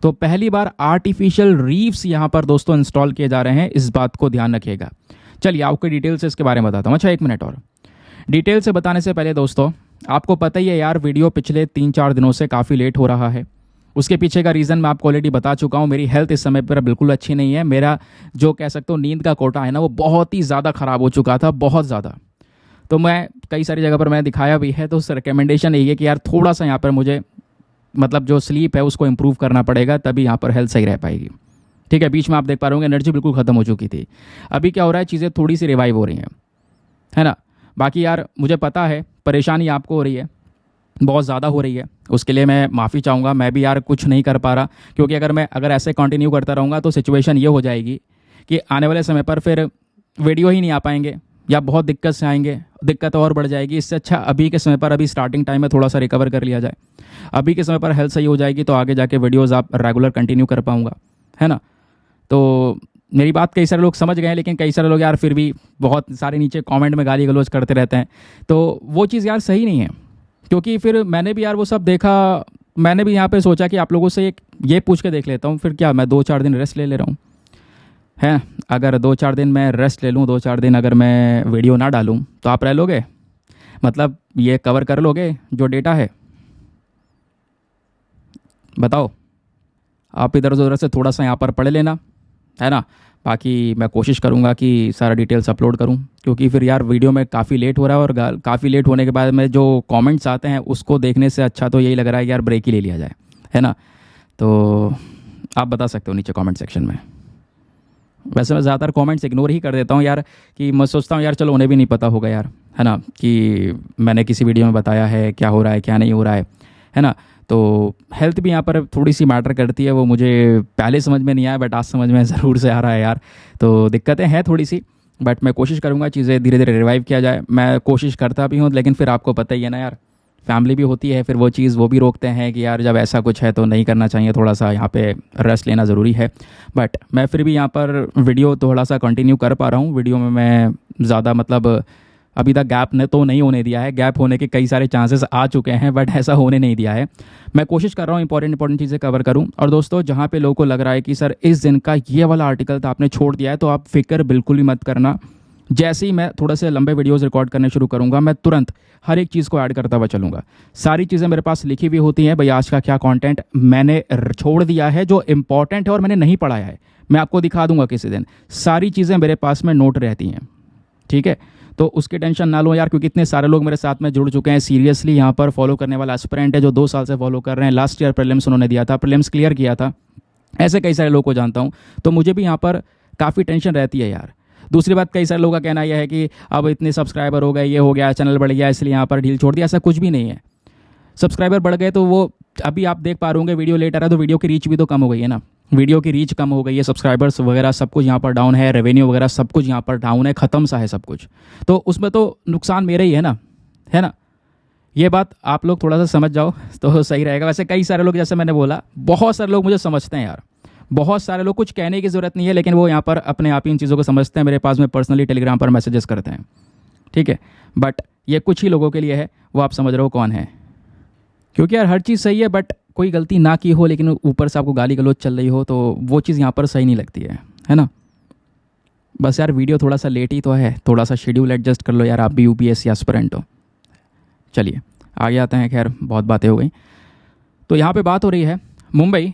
तो पहली बार आर्टिफिशियल रीफ्स यहाँ पर दोस्तों इंस्टॉल किए जा रहे हैं, इस बात को ध्यान रखिएगा। चलिए आपको डिटेल से इसके बारे में बताता हूँ। अच्छा एक मिनट, और डिटेल से बताने से पहले दोस्तों आपको पता ही है यार, वीडियो पिछले 3-4 दिनों से काफ़ी लेट हो रहा है। उसके पीछे का रीज़न मैं आपको ऑलरेडी बता चुका हूँ। मेरी हेल्थ इस समय पर बिल्कुल अच्छी नहीं है, मेरा जो कह सकते हो नींद का कोटा है ना वो बहुत ही ज़्यादा ख़राब हो चुका था, बहुत ज़्यादा। तो मैं कई सारी जगह पर मैंने दिखाया भी है, तो उस रिकमेंडेशन यही है कि यार थोड़ा सा यहाँ पर मुझे मतलब जो स्लीप है उसको इम्प्रूव करना पड़ेगा, तभी यहाँ पर हेल्थ सही रह पाएगी। ठीक है, बीच में आप देख पा रहे होंगे एनर्जी बिल्कुल ख़त्म हो चुकी थी। अभी क्या हो रहा है, चीज़ें थोड़ी सी रिवाइव हो रही हैं, है ना। बाकी यार मुझे पता है परेशानी आपको हो रही है, बहुत ज़्यादा हो रही है, उसके लिए मैं माफ़ी चाहूँगा। मैं भी यार कुछ नहीं कर पा रहा, क्योंकि अगर ऐसे कंटिन्यू करता रहूँगा तो सिचुएशन ये हो जाएगी कि आने वाले समय पर फिर वीडियो ही नहीं आ पाएंगे या बहुत दिक्कत से आएंगे, दिक्कत और बढ़ जाएगी। इससे अच्छा अभी के समय पर, अभी स्टार्टिंग टाइम में थोड़ा सा रिकवर कर लिया जाए, अभी के समय पर हेल्थ सही हो जाएगी तो आगे जाके वीडियोज़ आप रेगुलर कंटिन्यू कर पाऊँगा, है ना। तो मेरी बात कई सारे लोग समझ गए हैं, लेकिन कई सारे लोग यार फिर भी बहुत सारे नीचे कमेंट में गाली गलौज करते रहते हैं, तो वो चीज़ यार सही नहीं है। क्योंकि फिर मैंने भी यार वो सब देखा, मैंने भी यहाँ पे सोचा कि आप लोगों से ये पूछ के देख लेता हूँ, फिर क्या मैं 2-4 दिन रेस्ट ले रहा हूँ, है। अगर 2-4 दिन मैं रेस्ट ले लूँ, 2-4 दिन अगर मैं वीडियो ना डालूँ तो आप रह लोगे, मतलब ये कवर कर लोगे जो डेटा है, बताओ। आप इधर उधर से थोड़ा सा यहाँ पर पढ़ लेना, है ना। बाकी मैं कोशिश करूँगा कि सारा डिटेल्स अपलोड करूँ, क्योंकि फिर यार वीडियो में काफ़ी लेट हो रहा है, और काफ़ी लेट होने के बाद में जो कमेंट्स आते हैं उसको देखने से अच्छा तो यही लग रहा है कि यार ब्रेक ही ले लिया जाए, है ना। तो आप बता सकते हो नीचे कमेंट सेक्शन में। वैसे मैं ज़्यादातर कमेंट्स इग्नोर ही कर देता हूँ यार, कि मैं सोचता हूँ यार चलो उन्हें भी नहीं पता होगा यार, है ना, कि मैंने किसी वीडियो में बताया है क्या हो रहा है क्या नहीं हो रहा है ना। तो हेल्थ भी यहाँ पर थोड़ी सी मैटर करती है, वो मुझे पहले समझ में नहीं आया, बट आज समझ में ज़रूर से आ रहा है यार। तो दिक्कतें हैं थोड़ी सी, बट मैं कोशिश करूँगा चीज़ें धीरे धीरे रिवाइव किया जाए। मैं कोशिश करता भी हूँ, लेकिन फिर आपको पता ही है ना यार, फैमिली भी होती है, फिर वो चीज़ वो भी रोकते हैं कि यार जब ऐसा कुछ है तो नहीं करना चाहिए, थोड़ा सा यहाँ पे रेस्ट लेना ज़रूरी है। बट मैं फिर भी यहाँ पर वीडियो थोड़ा सा कंटिन्यू कर पा रहा हूँ। वीडियो में मैं ज़्यादा मतलब अभी तक गैप ने तो नहीं होने दिया है, गैप होने के कई सारे चांसेस आ चुके हैं, बट ऐसा होने नहीं दिया है। मैं कोशिश कर रहा हूँ इंपॉर्टेंट चीज़ें कवर करूँ। और दोस्तों, जहाँ पे लोगों को लग रहा है कि सर इस दिन का ये वाला आर्टिकल तो आपने छोड़ दिया है, तो आप फिक्र बिल्कुल ही मत करना। जैसे ही मैं थोड़े से लंबे वीडियोस रिकॉर्ड करने शुरू करूंगा, मैं तुरंत हर एक चीज़ को ऐड करता हुआ चलूँगा। सारी चीज़ें मेरे पास लिखी हुई होती हैं, भाई आज का क्या कंटेंट मैंने छोड़ दिया है जो इंपॉर्टेंट है और मैंने नहीं पढ़ाया है, मैं आपको दिखा दूंगा किसी दिन। सारी चीज़ें मेरे पास में नोट रहती हैं, ठीक है। तो उसकी टेंशन ना लो यार, क्योंकि इतने सारे लोग मेरे साथ में जुड़ चुके हैं। सीरियसली यहाँ पर फॉलो करने वाला एस्पिरेंट है जो 2 साल से फॉलो कर रहे हैं। लास्ट ईयर प्रीलिम्स उन्होंने दिया था, प्रीलिम्स क्लियर किया था। ऐसे कई सारे लोग को जानता हूँ, तो मुझे भी यहाँ पर काफ़ी टेंशन रहती है यार। दूसरी बात, कई सारे लोगों का कहना यह है कि अब इतने सब्सक्राइबर हो गए, ये हो गया, चैनल बढ़ गया, इसलिए यहाँ पर ढील छोड़ दिया। ऐसा कुछ भी नहीं है। सब्सक्राइबर बढ़ गए तो वो अभी आप देख पा रहे होंगे, वीडियो लेट आ रहा है तो वीडियो की रीच भी तो कम हो गई है ना। वीडियो की रीच कम हो गई है, सब्सक्राइबर्स वगैरह सब कुछ यहाँ पर डाउन है, रेवेन्यू वगैरह सब कुछ यहाँ पर डाउन है, ख़त्म सा है सब कुछ। तो उसमें तो नुकसान मेरा ही है ना, है ना। ये बात आप लोग थोड़ा सा समझ जाओ तो सही रहेगा। वैसे कई सारे लोग, जैसे मैंने बोला, बहुत सारे लोग मुझे समझते हैं यार। बहुत सारे लोग, कुछ कहने की ज़रूरत नहीं है, लेकिन वो यहाँ पर अपने आप ही इन चीज़ों को समझते हैं। मेरे पास में पर्सनली टेलीग्राम पर मैसेजेस करते हैं, ठीक है। बट ये कुछ ही लोगों के लिए है, वो आप समझ रहे हो कौन है। क्योंकि यार हर चीज़ सही है, बट कोई गलती ना की हो लेकिन ऊपर से आपको गाली गलौज चल रही हो, तो वो चीज़ यहाँ पर सही नहीं लगती है ना। बस यार वीडियो थोड़ा सा लेट ही तो है, थोड़ा सा शेड्यूल एडजस्ट कर लो यार, आप भी यूपीएससी एस्पिरेंट हो। चलिए आगे आते हैं, खैर बहुत बातें हो गई। तो यहाँ पे बात हो रही है, मुंबई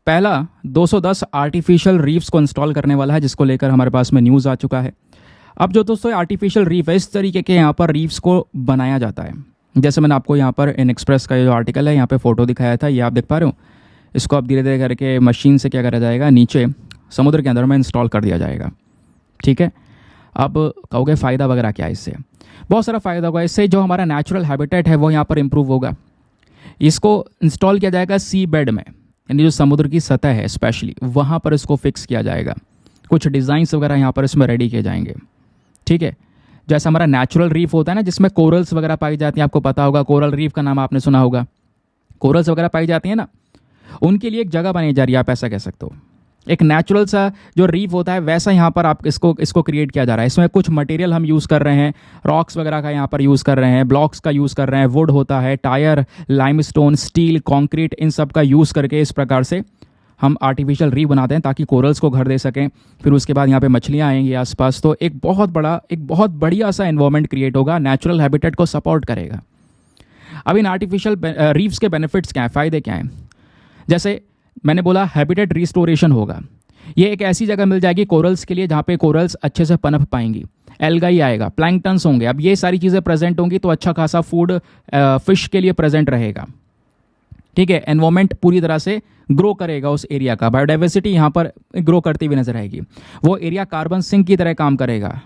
पहला 210 आर्टिफिशियल रीफ्स को इंस्टॉल करने वाला है, जिसको लेकर हमारे पास में न्यूज़ आ चुका है। अब जो दोस्तों आर्टिफिशियल रीफ है, इस तरीके के यहाँ पर रीफ्स को बनाया जाता है। जैसे मैंने आपको यहाँ पर इन एक्सप्रेस का जो आर्टिकल है यहाँ पे फ़ोटो दिखाया था, ये आप देख पा रहे हो। इसको अब धीरे धीरे करके मशीन से क्या करा जाएगा, नीचे समुद्र के अंदर में इंस्टॉल कर दिया जाएगा, ठीक है। अब कहोगे फ़ायदा वगैरह क्या है इससे? बहुत सारा फ़ायदा होगा इससे। जो हमारा नेचुरल हैबिटेट है वो यहाँ पर इम्प्रूव होगा। इसको इंस्टॉल किया जाएगा सी बेड में, यानी जो समुद्र की सतह है स्पेशली वहाँ पर इसको फिक्स किया जाएगा। कुछ डिज़ाइंस वगैरह यहाँ पर इसमें रेडी किए जाएंगे, ठीक है। जैसा हमारा नेचुरल रीफ होता है ना, जिसमें कोरल्स वगैरह पाई जाती हैं, आपको पता होगा, कोरल रीफ का नाम आपने सुना होगा। कोरल्स वगैरह पाई जाती हैं ना, उनके लिए एक जगह बनाई जा रही है, आप ऐसा कह सकते हो। एक नेचुरल सा जो रीफ होता है वैसा यहाँ पर आप इसको क्रिएट किया जा रहा है। इसमें कुछ मटेरियल हम यूज़ कर रहे हैं, रॉक्स वगैरह का यहाँ पर यूज़ कर रहे हैं, ब्लॉक्स का यूज़ कर रहे हैं, वुड होता है, टायर, लाइमस्टोन, स्टील, कंक्रीट, इन सब का यूज़ करके इस प्रकार से हम आर्टिफिशियल रीफ बनाते हैं ताकि कोरल्स को घर दे सकें। फिर उसके बाद यहाँ पे मछलियाँ आएंगी आसपास, तो एक बहुत बढ़िया सा एनवायरनमेंट क्रिएट होगा, नेचुरल हैबिटेट को सपोर्ट करेगा। अब इन आर्टिफिशियल रीफ्स के बेनिफिट्स क्या हैं, फ़ायदे क्या हैं? जैसे मैंने बोला, हैबिटेट रिस्टोरेशन होगा। ये एक ऐसी जगह मिल जाएगी कोरल्स के लिए जहाँ पे कोरल्स अच्छे से पनप पाएंगी, एल्गाई आएगा, प्लैंकटन्स होंगे। अब ये सारी चीज़ें प्रेजेंट होंगी तो अच्छा खासा फूड फिश के लिए प्रेजेंट रहेगा, ठीक है। एनवायरनमेंट पूरी तरह से ग्रो करेगा उस एरिया का, बायोडाइवर्सिटी यहाँ पर ग्रो करती हुई नजर आएगी। वो एरिया कार्बन सिंक की तरह काम करेगा,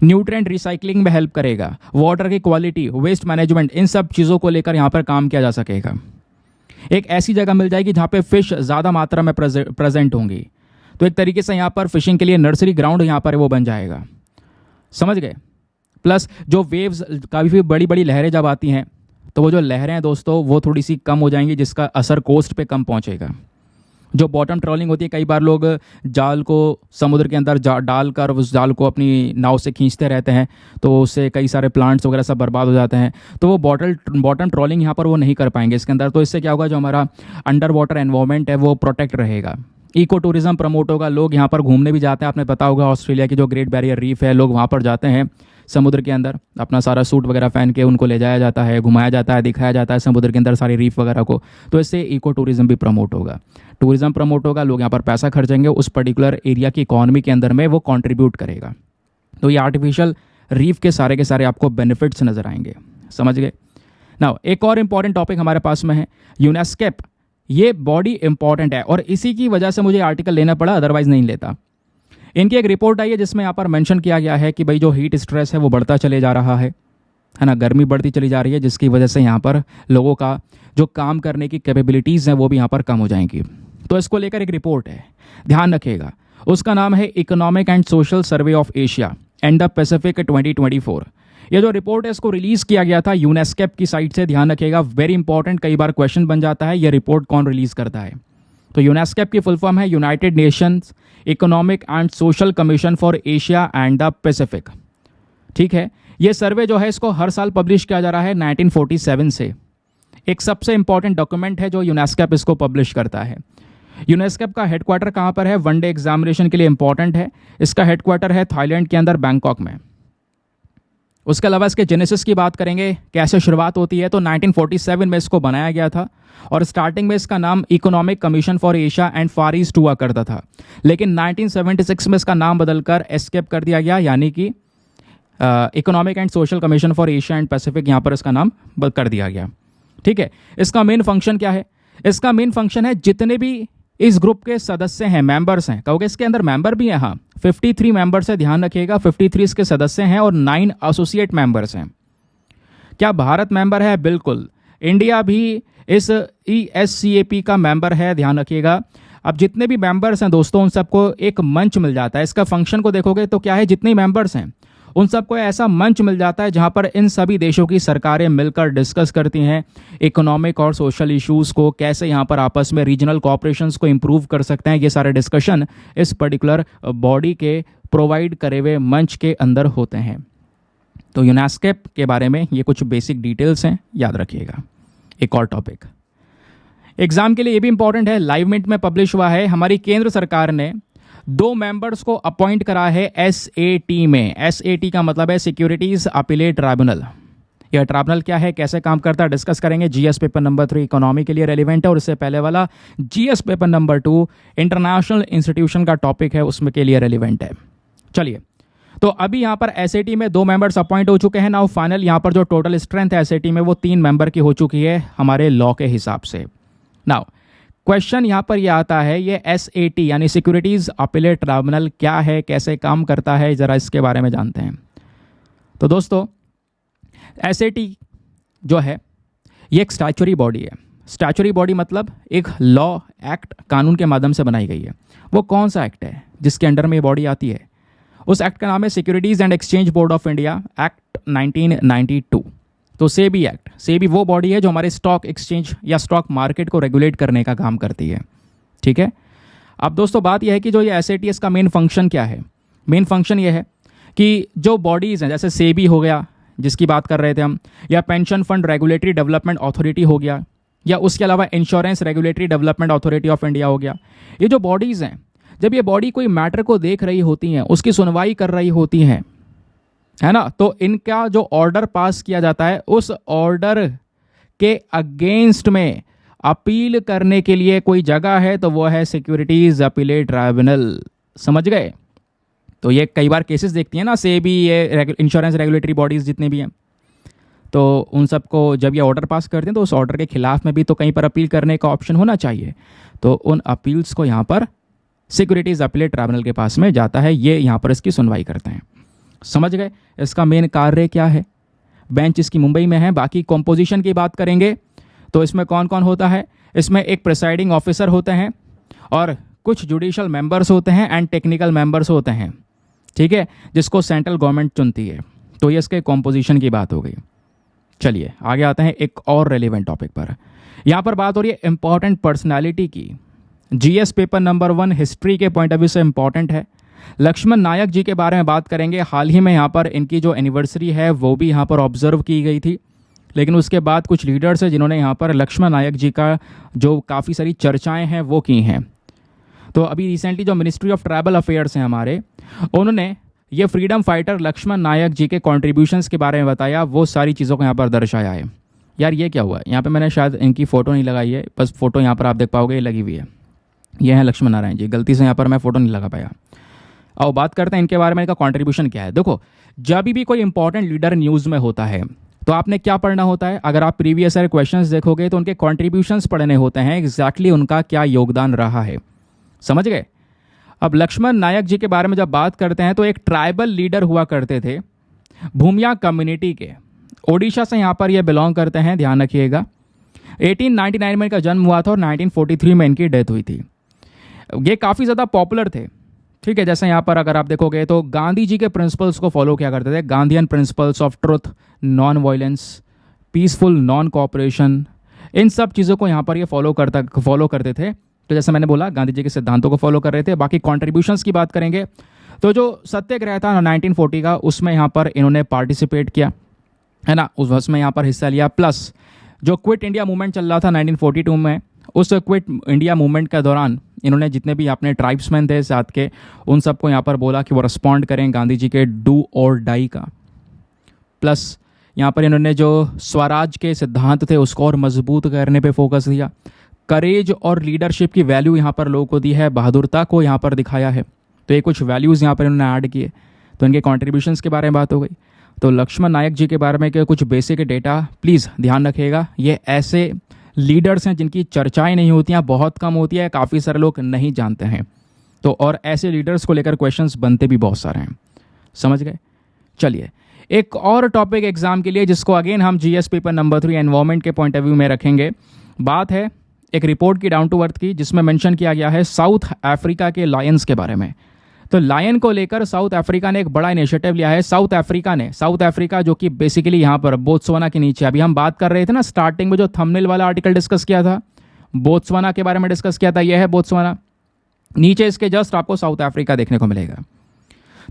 न्यूट्रिएंट रिसाइकलिंग में हेल्प करेगा, वाटर की क्वालिटी, वेस्ट मैनेजमेंट, इन सब चीज़ों को लेकर यहाँ पर काम किया जा सकेगा। एक ऐसी जगह मिल जाएगी जहाँ पे फिश ज़्यादा मात्रा में प्रेजेंट होंगी, तो एक तरीके से यहाँ पर फिशिंग के लिए नर्सरी ग्राउंड यहाँ पर वो बन जाएगा, समझ गए। प्लस जो वेव्स, काफ़ी बड़ी बड़ी लहरें जब आती हैं तो वो जो लहरें हैं दोस्तों वो थोड़ी सी कम हो जाएंगी, जिसका असर कोस्ट पे कम पहुँचेगा। जो बॉटम ट्रॉलिंग होती है, कई बार लोग जाल को समुद्र के अंदर डालकर उस जाल को अपनी नाव से खींचते रहते हैं, तो उससे कई सारे प्लांट्स वगैरह सब बर्बाद हो जाते हैं। तो वो बॉटम ट्रॉलिंग यहाँ पर वो नहीं कर पाएंगे इसके अंदर। तो इससे क्या होगा, जो हमारा अंडर वाटर एनवायरनमेंट है वो प्रोटेक्ट रहेगा। इको टूरिज्म प्रमोट होगा, लोग यहाँ पर घूमने भी जाते हैं। आपने पता होगा ऑस्ट्रेलिया की जो ग्रेट बैरियर रीफ है, लोग वहाँ पर जाते हैं समुद्र के अंदर, अपना सारा सूट वगैरह पहन के उनको ले जाया जाता है, घुमाया जाता है, दिखाया जाता है समुद्र के अंदर सारी रीफ वगैरह को। तो इससे इको टूरिज्म भी प्रमोट होगा, टूरिज्म प्रमोट होगा, लोग यहाँ पर पैसा खर्चेंगे, उस पर्टिकुलर एरिया की इकॉनमी के अंदर में वो कॉन्ट्रीब्यूट करेगा। तो ये आर्टिफिशियल रीफ के सारे आपको बेनिफिट्स नज़र आएंगे, समझ गए। नाउ एक और इम्पॉर्टेंट टॉपिक हमारे पास में है यूनेस्केप। ये बॉडी इंपॉर्टेंट है और इसी की वजह से मुझे आर्टिकल लेना पड़ा, अदरवाइज नहीं लेता। इनकी एक रिपोर्ट आई है जिसमें यहाँ पर मेंशन किया गया है कि भाई जो हीट स्ट्रेस है वो बढ़ता चले जा रहा है ना, गर्मी बढ़ती चली जा रही है, जिसकी वजह से यहाँ पर लोगों का जो काम करने की कैपेबिलिटीज़ हैं वो भी यहाँ पर कम हो जाएंगी। तो इसको लेकर एक रिपोर्ट है, ध्यान रखिएगा। उसका नाम है economic and social survey of Asia and the Pacific 2024। ये जो रिपोर्ट है इसको रिलीज़ किया गया था यूनेस्केप की साइट से, ध्यान रखिएगा, वेरी इंपॉर्टेंट। कई बार क्वेश्चन बन जाता है ये रिपोर्ट कौन रिलीज़ करता है। तो यूनेस्केप की फुल फॉर्म है United Nations economic and social commission for Asia and the Pacific. ठीक है, ये सर्वे जो है इसको हर साल पब्लिश किया जा रहा है 1947 से। एक सबसे इंपॉर्टेंट डॉक्यूमेंट है जो यूनेस्केप इसको पब्लिश करता है। यूनेस्केप का हेडक्वार्टर कहाँ पर है, वनडे एग्जामिनेशन के लिए इंपॉर्टेंट है। इसका हेडक्वार्टर है थाईलैंड के अंदर, बैंकॉक में। उसके अलावा इसके जेनेसिस की बात करेंगे, कैसे शुरुआत होती है, तो 1947 में इसको बनाया गया था और स्टार्टिंग में इसका नाम economic commission for Asia and far east हुआ करता था, लेकिन 1976 में इसका नाम बदलकर एस्केप कर दिया गया, यानी कि economic and social commission for Asia and Pacific यहाँ पर इसका नाम कर दिया गया। ठीक है, इसका मेन फंक्शन क्या है? इसका मेन फंक्शन है जितने भी इस ग्रुप के सदस्य हैं, मेंबर्स हैं, कहोगे इसके अंदर मेंबर भी हैं, हाँ 53 मेंबर्स है, ध्यान रखिएगा 53 इसके सदस्य हैं और 9 एसोसिएट मेंबर्स हैं। क्या भारत मेंबर है? बिल्कुल, इंडिया भी इस ESCAP का मेंबर है, ध्यान रखिएगा। अब जितने भी मेंबर्स हैं दोस्तों, उन सबको एक मंच मिल जाता है। इसका फंक्शन को देखोगे तो क्या है, जितने मेंबर्स हैं उन सबको ऐसा मंच मिल जाता है जहां पर इन सभी देशों की सरकारें मिलकर डिस्कस करती हैं इकोनॉमिक और सोशल इश्यूज को, कैसे यहां पर आपस में रीजनल कोऑपरेशंस को इंप्रूव कर सकते हैं। ये सारे डिस्कशन इस पर्टिकुलर बॉडी के प्रोवाइड करे हुए मंच के अंदर होते हैं। तो यूनेस्केप के बारे में ये कुछ बेसिक डिटेल्स हैं, याद रखिएगा। एक और टॉपिक एग्जाम के लिए ये भी इंपॉर्टेंट है, लाइव मिंट में पब्लिश हुआ है। हमारी केंद्र सरकार ने 2 मेंबर्स को अपॉइंट करा है SAT में। SAT का मतलब है सिक्योरिटीज अपीलेट ट्राइब्यूनल। यह ट्राइब्यूनल क्या है, कैसे काम करता है, डिस्कस करेंगे। GS पेपर नंबर 3 इकोनॉमी के लिए रेलिवेंट है और इससे पहले वाला GS paper number 2 international institution का टॉपिक है, उसमें के लिए रेलिवेंट है। चलिए, तो अभी यहाँ पर SAT में 2 मेंबर्स अपॉइंट हो चुके हैं। नाउ फाइनल यहाँ पर जो टोटल स्ट्रेंथ है SAT में वो 3 मेंबर की हो चुकी है हमारे लॉ के हिसाब से। नाउ क्वेश्चन यहाँ पर यह आता है, ये SAT यानी सिक्योरिटीज अपीलेट ट्राइब्यूनल क्या है, कैसे काम करता है, जरा इसके बारे में जानते हैं। तो दोस्तों SAT जो है ये एक स्टैच्यूटरी बॉडी है। स्टैच्यूटरी बॉडी मतलब एक लॉ एक्ट कानून के माध्यम से बनाई गई है। वो कौन सा एक्ट है जिसके अंडर में ये बॉडी आती है? उस एक्ट का नाम है securities and exchange board of India act 1992। तो सेबी एक्ट, सेबी वो बॉडी है जो हमारे स्टॉक एक्सचेंज या स्टॉक मार्केट को रेगुलेट करने का काम करती है। ठीक है, अब दोस्तों बात यह है कि जो ये SAT इसका मेन फंक्शन क्या है? मेन फंक्शन ये है कि जो बॉडीज़ हैं, जैसे सेबी हो गया जिसकी बात कर रहे थे हम, या pension fund regulatory development authority हो गया, या उसके अलावा insurance regulatory development authority of India हो गया, ये जो बॉडीज़ हैं, जब ये बॉडी कोई मैटर को देख रही होती हैं, उसकी सुनवाई कर रही होती हैं, है ना, तो इनका जो ऑर्डर पास किया जाता है उस ऑर्डर के अगेंस्ट में अपील करने के लिए कोई जगह है तो वो है सिक्योरिटीज अपीलेट ट्राइब्यूनल। समझ गए? तो ये कई बार केसेस देखती हैं ना, सेबी, ये इंश्योरेंस रेगुलेटरी बॉडीज जितने भी हैं, तो उन सबको जब ये ऑर्डर पास करते हैं तो उस ऑर्डर के खिलाफ में भी तो कहीं पर अपील करने का ऑप्शन होना चाहिए। तो उन अपील्स को यहाँ पर सिक्योरिटीज अपीलेट ट्राइब्यूनल के पास में जाता है, ये यहाँ पर इसकी सुनवाई करते हैं। समझ गए? इसका मेन कार्य क्या है? बेंच इसकी मुंबई में है। बाकी कॉम्पोजिशन की बात करेंगे तो इसमें कौन कौन होता है? इसमें एक प्रिसाइडिंग ऑफिसर होते हैं और कुछ जुडिशियल मेंबर्स होते हैं एंड टेक्निकल मेंबर्स होते हैं। ठीक है, जिसको सेंट्रल गवर्नमेंट चुनती है। तो ये इसके कॉम्पोजिशन की बात हो गई। चलिए आगे आते हैं एक और रेलिवेंट टॉपिक पर। यहाँ पर बात हो रही है इंपॉर्टेंट पर्सनैलिटी की। GS पेपर नंबर 1 हिस्ट्री के पॉइंट ऑफ व्यू से इंपॉर्टेंट है। लक्ष्मण नायक जी के बारे में बात करेंगे। हाल ही में यहाँ पर इनकी जो एनिवर्सरी है वो भी यहाँ पर ऑब्जर्व की गई थी, लेकिन उसके बाद कुछ लीडर्स हैं जिन्होंने यहाँ पर लक्ष्मण नायक जी का जो काफ़ी सारी चर्चाएं हैं वो की हैं। तो अभी रिसेंटली जो मिनिस्ट्री ऑफ ट्राइबल अफेयर्स हैं हमारे, उन्होंने ये फ्रीडम फाइटर लक्ष्मण नायक जी के कॉन्ट्रीब्यूशंस के बारे में बताया, वो सारी चीज़ों को यहाँ पर दर्शाया है। यार ये क्या हुआ है, यहाँ पे मैंने शायद इनकी फ़ोटो नहीं लगाई है, बस फ़ोटो यहाँ पर आप देख पाओगे ये लगी हुई है, ये है लक्ष्मण नारायण जी, गलती से यहाँ पर मैं फ़ोटो नहीं लगा पाया। अब बात करते हैं इनके बारे में, इनका कॉन्ट्रीब्यूशन क्या है। देखो, जब भी कोई इंपॉर्टेंट लीडर न्यूज़ में होता है तो आपने क्या पढ़ना होता है, अगर आप प्रीवियस ईयर क्वेश्चंस देखोगे तो उनके कॉन्ट्रीब्यूशंस पढ़ने होते हैं, एग्जैक्टली उनका क्या योगदान रहा है, समझ गए। अब लक्ष्मण नायक जी के बारे में जब बात करते हैं तो एक ट्राइबल लीडर हुआ करते थे, भूमिया कम्युनिटी के, ओडिशा से यहाँ पर ये बिलोंग करते हैं, ध्यान रखिएगा। 1899 में इनका जन्म हुआ था और 1943 में इनकी डेथ हुई थी। ये काफ़ी ज़्यादा पॉपुलर थे, ठीक है। जैसे यहाँ पर अगर आप देखोगे तो गांधी जी के प्रिंसिपल्स को फॉलो किया करते थे, Gandhian principles of truth, non violence, peaceful non cooperation, इन सब चीज़ों को यहाँ पर ये फॉलो करते थे। तो जैसे मैंने बोला, गांधी जी के सिद्धांतों को फॉलो कर रहे थे। बाकी कॉन्ट्रीब्यूशंस की बात करेंगे तो जो सत्याग्रह था 1940 का, उसमें यहाँ पर इन्होंने पार्टिसिपेट किया, है ना, उसमें यहाँ पर हिस्सा लिया। प्लस जो क्विट इंडिया मूवमेंट चल रहा था 1942 में, उस क्विट इंडिया मूवमेंट के दौरान इन्होंने जितने भी अपने ट्राइब्समैन थे साथ के, उन सबको यहाँ पर बोला कि वो रिस्पॉन्ड करें गांधी जी के डू और डाई का। प्लस यहाँ पर इन्होंने जो स्वराज के सिद्धांत थे उसको और मजबूत करने पे फोकस दिया। करेज और लीडरशिप की वैल्यू यहाँ पर लोगों को दी है, बहादुरता को यहाँ पर दिखाया है। तो ये कुछ वैल्यूज़ यहाँ पर इन्होंने ऐड किए। तो इनके कॉन्ट्रीब्यूशंस के बारे में बात हो गई। तो लक्ष्मण नायक जी के बारे में के कुछ बेसिक डेटा प्लीज़ ध्यान रखिएगा। ये ऐसे लीडर्स हैं जिनकी चर्चाएं नहीं होती हैं, बहुत कम होती है, काफ़ी सारे लोग नहीं जानते हैं। तो और ऐसे लीडर्स को लेकर क्वेश्चंस बनते भी बहुत सारे हैं, समझ गए। चलिए एक और टॉपिक एग्जाम के लिए जिसको अगेन हम जीएस पेपर नंबर 3 एनवायरमेंट के पॉइंट ऑफ व्यू में रखेंगे। बात है एक रिपोर्ट की डाउन टू अर्थ की, जिसमें मेंशन किया गया है साउथ अफ्रीका के लायंस के बारे में। तो लायन को लेकर साउथ अफ्रीका ने एक बड़ा इनिशिएटिव लिया है। साउथ अफ्रीका जो कि बेसिकली यहाँ पर बोत्सवाना के नीचे, अभी हम बात कर रहे थे ना स्टार्टिंग में जो थंबनेल वाला आर्टिकल डिस्कस किया था, बोत्सवाना के बारे में डिस्कस किया था, यह है बोत्सवाना। नीचे इसके जस्ट आपको साउथ अफ्रीका देखने को मिलेगा।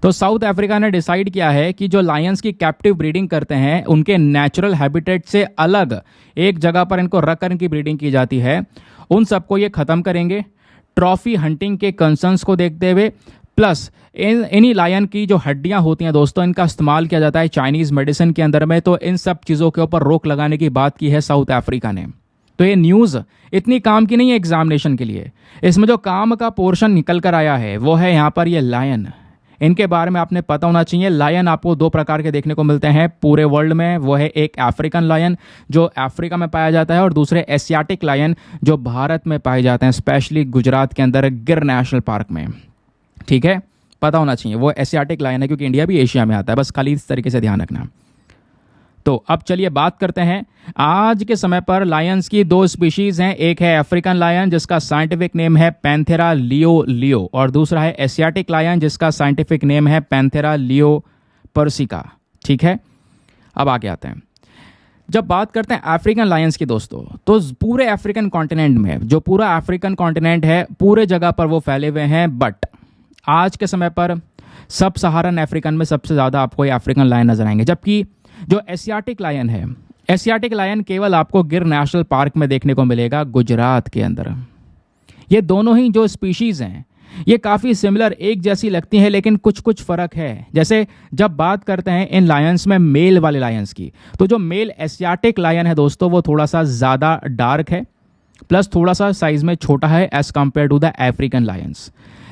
तो साउथ अफ्रीका ने डिसाइड किया है कि जो लायंस की कैप्टिव ब्रीडिंग करते हैं, उनके नेचुरल हैबिटेट से अलग एक जगह पर इनको रख कर इनकी ब्रीडिंग की जाती है, उन सबको ये ख़त्म करेंगे। ट्रॉफी हंटिंग के कंसर्न्स को देखते हुए, प्लस इन्हीं लायन की जो हड्डियां होती हैं दोस्तों, इनका इस्तेमाल किया जाता है चाइनीज़ मेडिसिन के अंदर में। तो इन सब चीज़ों के ऊपर रोक लगाने की बात की है साउथ अफ्रीका ने। तो ये न्यूज़ इतनी काम की नहीं है एग्जामिनेशन के लिए। इसमें जो काम का पोर्शन निकल कर आया है वो है यहाँ पर ये लायन। इनके बारे में आपने पता होना चाहिए। लायन आपको दो प्रकार के देखने को मिलते हैं पूरे वर्ल्ड में। वो है एक अफ्रीकन लायन जो अफ्रीका में पाया जाता है, और दूसरे एशियाटिक लायन जो भारत में पाए जाते हैं, स्पेशली गुजरात के अंदर गिर नेशनल पार्क में। ठीक है, पता होना चाहिए वो एशियाटिक लायन है, क्योंकि इंडिया भी एशिया में आता है, बस खाली इस तरीके से ध्यान रखना। तो अब चलिए बात करते हैं। आज के समय पर लायंस की दो स्पीशीज हैं, एक है अफ्रीकन लायन जिसका साइंटिफिक नेम है पैंथेरा लियो, और दूसरा है एशियाटिक लायन जिसका साइंटिफिक नेम है पैंथेरा लियो पर्सिका। ठीक है, अब आगे आते हैं। जब बात करते हैं अफ्रीकन लायंस की दोस्तों, तो पूरे अफ्रीकन कॉन्टिनेंट में, जो पूरा अफ्रीकन कॉन्टिनेंट है, पूरे जगह पर वो फैले हुए हैं। बट आज के समय पर सब सहारन अफ्रीकन में सबसे ज़्यादा आपको ये अफ्रीकन लायन नजर आएंगे, जबकि जो एशियाटिक लायन है, एशियाटिक लायन केवल आपको गिर नेशनल पार्क में देखने को मिलेगा, गुजरात के अंदर। ये दोनों ही जो स्पीशीज़ हैं ये काफ़ी सिमिलर, एक जैसी लगती हैं, लेकिन कुछ कुछ फ़र्क है। जैसे जब बात करते हैं इन लायंस में मेल वाले लायंस की, तो जो मेल एशियाटिक लायन है दोस्तों वो थोड़ा सा ज़्यादा डार्क है, प्लस थोड़ा सा साइज़ में छोटा है as compare to the African lions.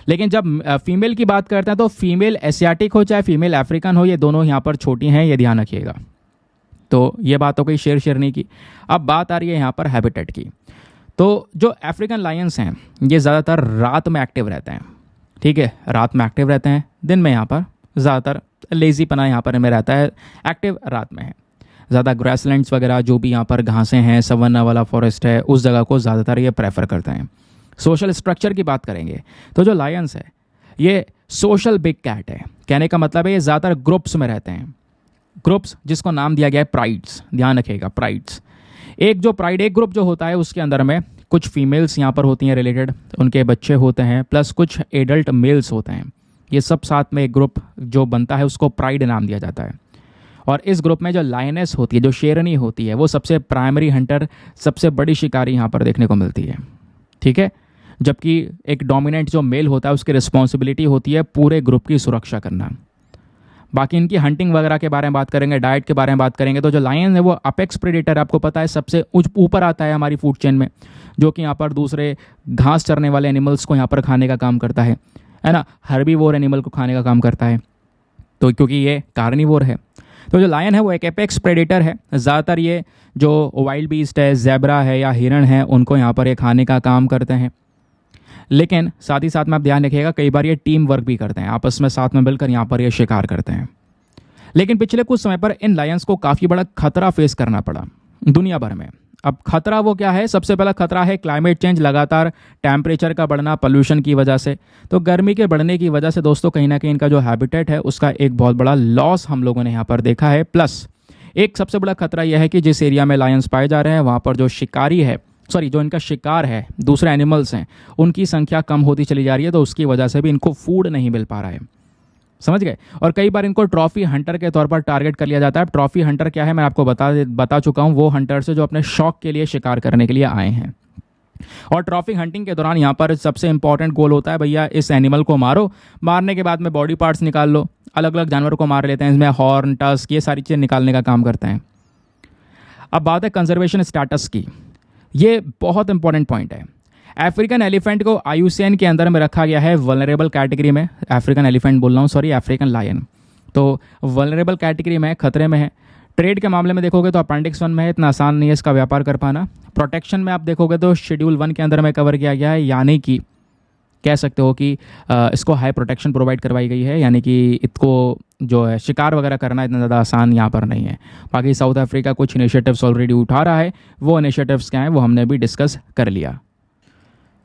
लेकिन जब फीमेल की बात करते हैं तो फीमेल एशियाटिक हो चाहे फीमेल अफ्रीकन हो, ये दोनों यहाँ पर छोटी हैं, ये ध्यान रखिएगा। तो ये बात हो गई शेयर नहीं की। अब बात आ रही है यहाँ पर हैबिटेट की। तो जो अफ्रीकन लायंस हैं ये ज़्यादातर रात में एक्टिव रहते हैं। ठीक है, रात में एक्टिव रहते हैं, दिन में यहाँ पर ज़्यादातर लेजीपना यहाँ पर इनमें रहता है, एक्टिव रात में है। ज़्यादा ग्रासलैंड्स वगैरह जो भी यहाँ पर घासें हैं, सवन्ना वाला फॉरेस्ट है, उस जगह को ज़्यादातर ये प्रेफर करते हैं। सोशल स्ट्रक्चर की बात करेंगे तो जो लायंस है ये सोशल बिग कैट है। कहने का मतलब है ये ज़्यादातर ग्रुप्स में रहते हैं, ग्रुप्स जिसको नाम दिया गया है प्राइड्स। ध्यान रखिएगा, प्राइड्स। एक ग्रुप जो होता है उसके अंदर में कुछ फीमेल्स यहाँ पर होती हैं रिलेटेड, उनके बच्चे होते हैं, प्लस कुछ एडल्ट मेल्स होते हैं। ये सब साथ में एक ग्रुप जो बनता है उसको प्राइड नाम दिया जाता है। और इस ग्रुप में जो लायनेस होती है, जो शेरनी होती है, वो सबसे प्राइमरी हंटर, सबसे बड़ी शिकारी यहाँ पर देखने को मिलती है। ठीक है, जबकि एक डोमिनेंट जो मेल होता है उसकी रिस्पॉन्सिबिलिटी होती है पूरे ग्रुप की सुरक्षा करना। बाकी इनकी हंटिंग वगैरह के बारे में बात करेंगे, डाइट के बारे में बात करेंगे, तो जो लायन है वो अपेक्स प्रेडेटर, आपको पता है सबसे ऊपर आता है हमारी फूड चेन में, जो कि यहाँ पर दूसरे घास चरने वाले एनिमल्स को यहाँ पर खाने का काम करता है ना, हर्बीवोर एनिमल को खाने का काम करता है, तो क्योंकि ये कार्निवोर है। तो जो लायन है वो एक एपेक्स प्रेडेटर है। ज़्यादातर ये जो वाइल्ड बीस्ट है, ज़ेब्रा है या हिरण है, उनको यहाँ पर ये खाने का काम करते हैं। लेकिन साथ ही साथ में आप ध्यान रखिएगा, कई बार ये टीम वर्क भी करते हैं, आपस में साथ में मिलकर यहाँ पर ये शिकार करते हैं। लेकिन पिछले कुछ समय पर इन लायंस को काफ़ी बड़ा खतरा फेस करना पड़ा दुनिया भर में। अब खतरा वो क्या है? सबसे पहला खतरा है क्लाइमेट चेंज, लगातार टेम्परेचर का बढ़ना पोल्यूशन की वजह से। तो गर्मी के बढ़ने की वजह से दोस्तों कहीं ना कहीं इनका जो हैबिटेट है उसका एक बहुत बड़ा लॉस हम लोगों ने यहाँ पर देखा है। प्लस एक सबसे बड़ा खतरा यह है कि जिस एरिया में लायंस पाए जा रहे हैं वहाँ पर जो शिकारी है, जो इनका शिकार है, दूसरे एनिमल्स हैं, उनकी संख्या कम होती चली जा रही है, तो उसकी वजह से भी इनको फूड नहीं मिल पा रहा है, समझ गए। और कई बार इनको ट्रॉफी हंटर के तौर पर टारगेट कर लिया जाता है। ट्रॉफी हंटर क्या है मैं आपको बता चुका हूँ, वो हंटर्स है जो अपने शौक के लिए शिकार करने के लिए आए हैं। और ट्रॉफी हंटिंग के दौरान यहाँ पर सबसे इंपॉर्टेंट गोल होता है भैया इस एनिमल को मारो, मारने के बाद में बॉडी पार्ट्स निकाल लो, अलग अलग जानवर को मार लेते हैं, इसमें हॉर्न, टस्क, ये सारी चीज़ें निकालने का काम करते हैं। अब बात है कंजर्वेशन स्टेटस की, ये बहुत इंपॉर्टेंट पॉइंट है। अफ्रीकन एलिफेंट को IUCN के अंदर में रखा गया है वल्नरेबल कैटेगरी में। अफ्रीकन एलिफेंट बोल रहा हूँ, सॉरी, अफ्रीकन लायन। तो वल्नरेबल कैटेगरी में, खतरे में है। ट्रेड के मामले में देखोगे तो अपेंडिक्स 1 में है, इतना आसान नहीं है इसका व्यापार कर पाना। प्रोटेक्शन में आप देखोगे तो शेड्यूल 1 के अंदर में कवर किया गया है, यानी कि कह सकते हो कि इसको हाई प्रोटेक्शन प्रोवाइड करवाई गई है, यानी कि इसको जो है शिकार वगैरह करना इतना ज़्यादा आसान यहाँ पर नहीं है। बाकी साउथ अफ्रीका कुछ इनिशिएटिव्स ऑलरेडी उठा रहा है, वो इनिशिएटिव्स क्या हैं वो हमने भी डिस्कस कर लिया।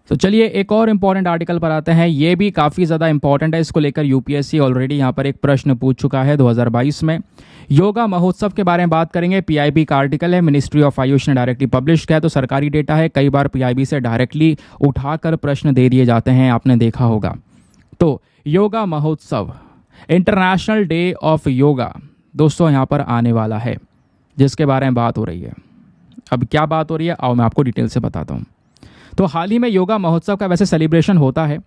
तो चलिए एक और इम्पॉर्टेंट आर्टिकल पर आते हैं, ये भी काफ़ी ज़्यादा इंपॉर्टेंट है, इसको लेकर UPSC ऑलरेडी यहाँ पर एक प्रश्न पूछ चुका है 2022 में। योगा महोत्सव के बारे में बात करेंगे। PIB का आर्टिकल है, मिनिस्ट्री ऑफ आयुष ने डायरेक्टली पब्लिश किया है, तो सरकारी डेटा है। कई बार PIB से डायरेक्टली उठाकर प्रश्न दे दिए जाते हैं, आपने देखा होगा। तो योगा महोत्सव, इंटरनेशनल डे ऑफ योगा दोस्तों यहाँ पर आने वाला है, जिसके बारे में बात हो रही है। अब क्या बात हो रही है आओ मैं आपको डिटेल से बताता हूँ। तो हाल ही में योगा महोत्सव का वैसे सेलिब्रेशन होता है,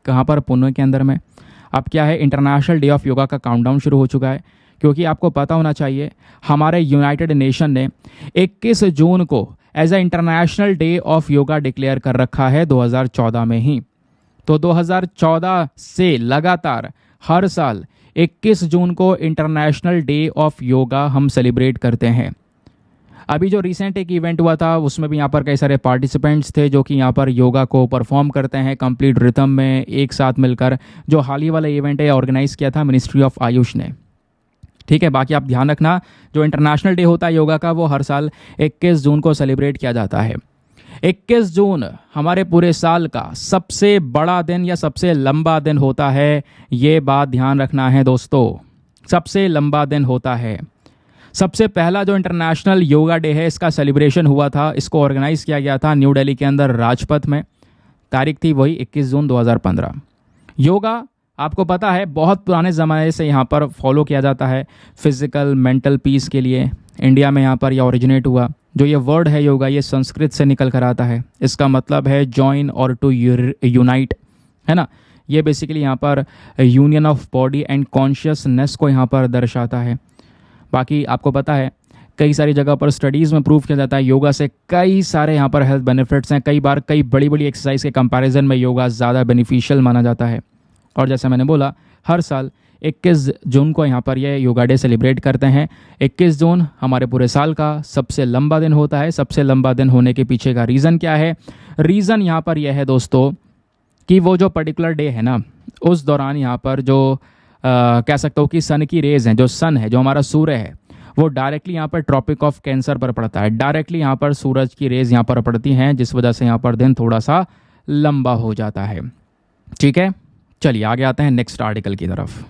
कहाँ पर? पुणे के अंदर में। अब क्या है, इंटरनेशनल डे ऑफ योगा का काउंटडाउन शुरू हो चुका है, क्योंकि आपको पता होना चाहिए हमारे यूनाइटेड नेशन ने 21 जून को as a international day of yoga declare कर रखा है 2014 में ही। तो 2014 से लगातार हर साल 21 जून को इंटरनेशनल डे ऑफ योगा हम सेलिब्रेट करते हैं। अभी जो रिसेंट एक इवेंट हुआ था उसमें भी यहाँ पर कई सारे पार्टिसिपेंट्स थे जो कि यहाँ पर योगा को परफॉर्म करते हैं कंप्लीट रिथम में एक साथ मिलकर। जो हाल ही वाला इवेंट है ऑर्गेनाइज किया था मिनिस्ट्री ऑफ आयुष ने, ठीक है। बाकी आप ध्यान रखना, जो इंटरनेशनल डे होता है योगा का वो हर साल 21 जून को सेलिब्रेट किया जाता है। 21 जून हमारे पूरे साल का सबसे बड़ा दिन या सबसे लंबा दिन होता है, ये बात ध्यान रखना है दोस्तों, सबसे लंबा दिन होता है। सबसे पहला जो इंटरनेशनल योगा डे है इसका सेलिब्रेशन हुआ था, इसको ऑर्गेनाइज किया गया था न्यू दिल्ली के अंदर राजपथ में। तारीख थी वही 21 जून 2015। योगा आपको पता है बहुत पुराने ज़माने से यहाँ पर फॉलो किया जाता है फिजिकल मेंटल पीस के लिए। इंडिया में यहाँ पर यह ओरिजिनेट हुआ। जो ये वर्ड है योगा, ये संस्कृत से निकल कर आता है, इसका मतलब है जॉइन और टू यूनाइट, है ना। ये बेसिकली यहाँ पर union of body and consciousness को यहाँ पर दर्शाता है। बाकी आपको पता है कई सारी जगह पर स्टडीज़ में प्रूव किया जाता है योगा से कई सारे यहाँ पर हेल्थ बेनिफिट्स हैं। कई बार कई बड़ी बड़ी एक्सरसाइज के कंपैरिजन में योगा ज़्यादा बेनिफिशियल माना जाता है। और जैसे मैंने बोला हर साल 21 जून को यहाँ पर यह योगा डे सेलिब्रेट करते हैं। 21 जून हमारे पूरे साल का सबसे लंबा दिन होता है। सबसे लंबा दिन होने के पीछे का रीज़न क्या है? रीज़न यहाँ पर यह है दोस्तों कि वो जो पर्टिकुलर डे है ना, उस दौरान यहाँ पर जो कह सकते हो कि सन की रेज़ हैं, जो सन है, जो हमारा सूर्य है, वो डायरेक्टली यहाँ पर ट्रॉपिक ऑफ कैंसर पर पड़ता है। डायरेक्टली यहाँ पर सूरज की रेज़ यहाँ पर पड़ती हैं, जिस वजह से यहाँ पर दिन थोड़ा सा लंबा हो जाता है। ठीक है, चलिए आगे आते हैं नेक्स्ट आर्टिकल की तरफ।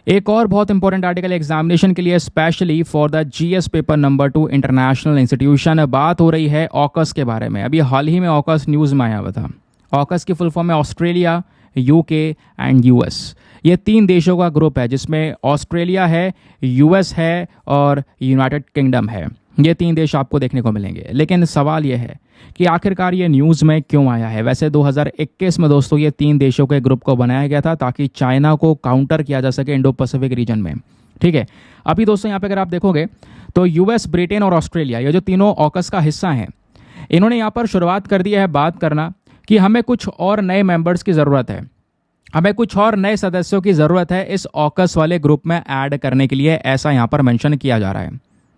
एक और बहुत इंपॉर्टेंट आर्टिकल एग्जामिनेशन के लिए specially for the GS paper number 2 international institution. बात हो रही है ऑकस के बारे में। अभी हाल ही में ऑकस न्यूज़ में आया हुआ था। ऑकस की फुल फॉर्म है ऑस्ट्रेलिया, UK एंड US। ये 3 देशों का ग्रुप है जिसमें ऑस्ट्रेलिया है, US है और यूनाइटेड किंगडम है। ये 3 देश आपको देखने को मिलेंगे। लेकिन सवाल ये है कि आखिरकार ये न्यूज़ में क्यों आया है। वैसे 2021 में दोस्तों ये 3 देशों के ग्रुप को बनाया गया था ताकि चाइना को काउंटर किया जा सके इंडो पैसिफिक रीजन में। ठीक है, अभी दोस्तों यहाँ पे अगर आप देखोगे तो यूएस, ब्रिटेन और ऑस्ट्रेलिया, ये जो तीनों ऑकस का हिस्सा हैं, इन्होंने यहाँ पर शुरुआत कर दी है बात करना कि हमें कुछ और नए मेंबर्स की ज़रूरत है, हमें कुछ और नए सदस्यों की ज़रूरत है इस ऑकस वाले ग्रुप में ऐड करने के लिए, ऐसा यहाँ पर मेंशन किया जा रहा है।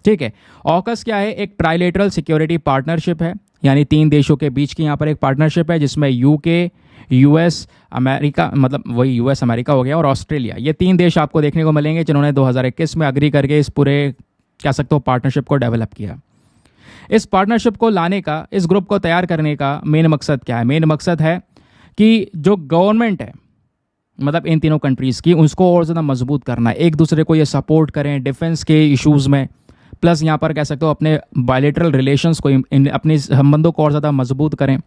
ठीक है, ऑकस क्या है? एक ट्राइलेटरल सिक्योरिटी पार्टनरशिप है, यानी 3 देशों के बीच की यहाँ पर एक पार्टनरशिप है जिसमें यूके, यूएस, अमेरिका, मतलब वही यूएस अमेरिका हो गया, और ऑस्ट्रेलिया, ये 3 देश आपको देखने को मिलेंगे जिन्होंने 2021 में अग्री करके इस पूरे कह सकते हो पार्टनरशिप को डेवलप किया। इस पार्टनरशिप को लाने का, इस ग्रुप को तैयार करने का मेन मकसद क्या है? मेन मकसद है कि जो गवर्नमेंट है, मतलब इन तीनों कंट्रीज़ की, उसको और ज़्यादा मजबूत करना है, एक दूसरे को ये सपोर्ट करें डिफेंस के इश्यूज़ में, प्लस यहाँ पर कह सकते हो अपने बायलैटरल रिलेशंस को, अपने संबंधों को और ज़्यादा मजबूत करें।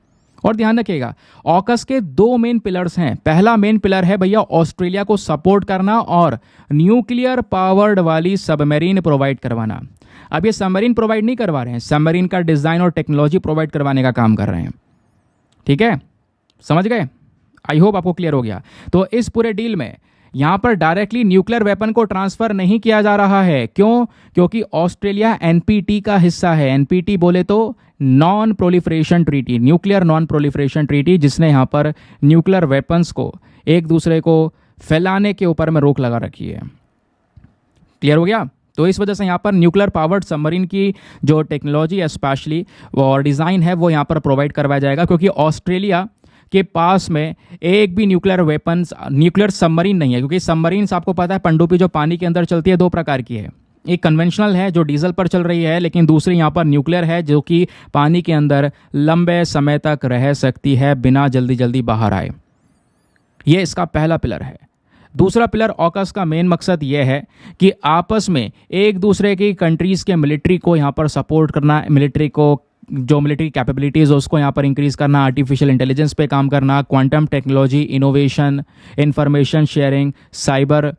और ध्यान रखिएगा, ऑकस के 2 मेन पिलर्स हैं। पहला मेन पिलर है भैया ऑस्ट्रेलिया को सपोर्ट करना और न्यूक्लियर पावर्ड वाली सबमरीन प्रोवाइड करवाना। अब ये सबमरीन प्रोवाइड नहीं करवा रहे हैं, सबमरीन का डिज़ाइन और टेक्नोलॉजी प्रोवाइड करवाने का काम कर रहे हैं। ठीक है, समझ गए? आई होप आपको क्लियर हो गया। तो इस पूरे डील में यहाँ पर डायरेक्टली न्यूक्लियर वेपन को ट्रांसफ़र नहीं किया जा रहा है। क्यों? क्योंकि ऑस्ट्रेलिया एनपीटी का हिस्सा है। एनपीटी बोले तो non proliferation treaty, nuclear non proliferation treaty, जिसने यहाँ पर न्यूक्लियर वेपन्स को एक दूसरे को फैलाने के ऊपर में रोक लगा रखी है। क्लियर हो गया? तो इस वजह से यहाँ पर न्यूक्लियर पावर्ड सबमरीन की जो टेक्नोलॉजी स्पेशली और डिज़ाइन है वो यहाँ पर प्रोवाइड करवाया जाएगा, क्योंकि ऑस्ट्रेलिया के पास में एक भी न्यूक्लियर वेपन्स, न्यूक्लियर सबमरीन नहीं है। क्योंकि सबमरीन्स आपको पता है पनडुब्बी जो पानी के अंदर चलती है 2 प्रकार की है, एक कन्वेंशनल है जो डीजल पर चल रही है, लेकिन दूसरी यहाँ पर न्यूक्लियर है जो कि पानी के अंदर लंबे समय तक रह सकती है बिना जल्दी जल्दी बाहर आए। ये इसका पहला पिलर है। दूसरा पिलर ऑकस का मेन मकसद यह है कि आपस में एक दूसरे की कंट्रीज़ के मिलिट्री को यहाँ पर सपोर्ट करना, मिलिट्री को जो मिलिट्री कैपेबिलिटीज़ उसको यहाँ पर इंक्रीज़ करना, आर्टिफिशियल इंटेलिजेंस पे काम करना, quantum technology, innovation, information sharing, cyber,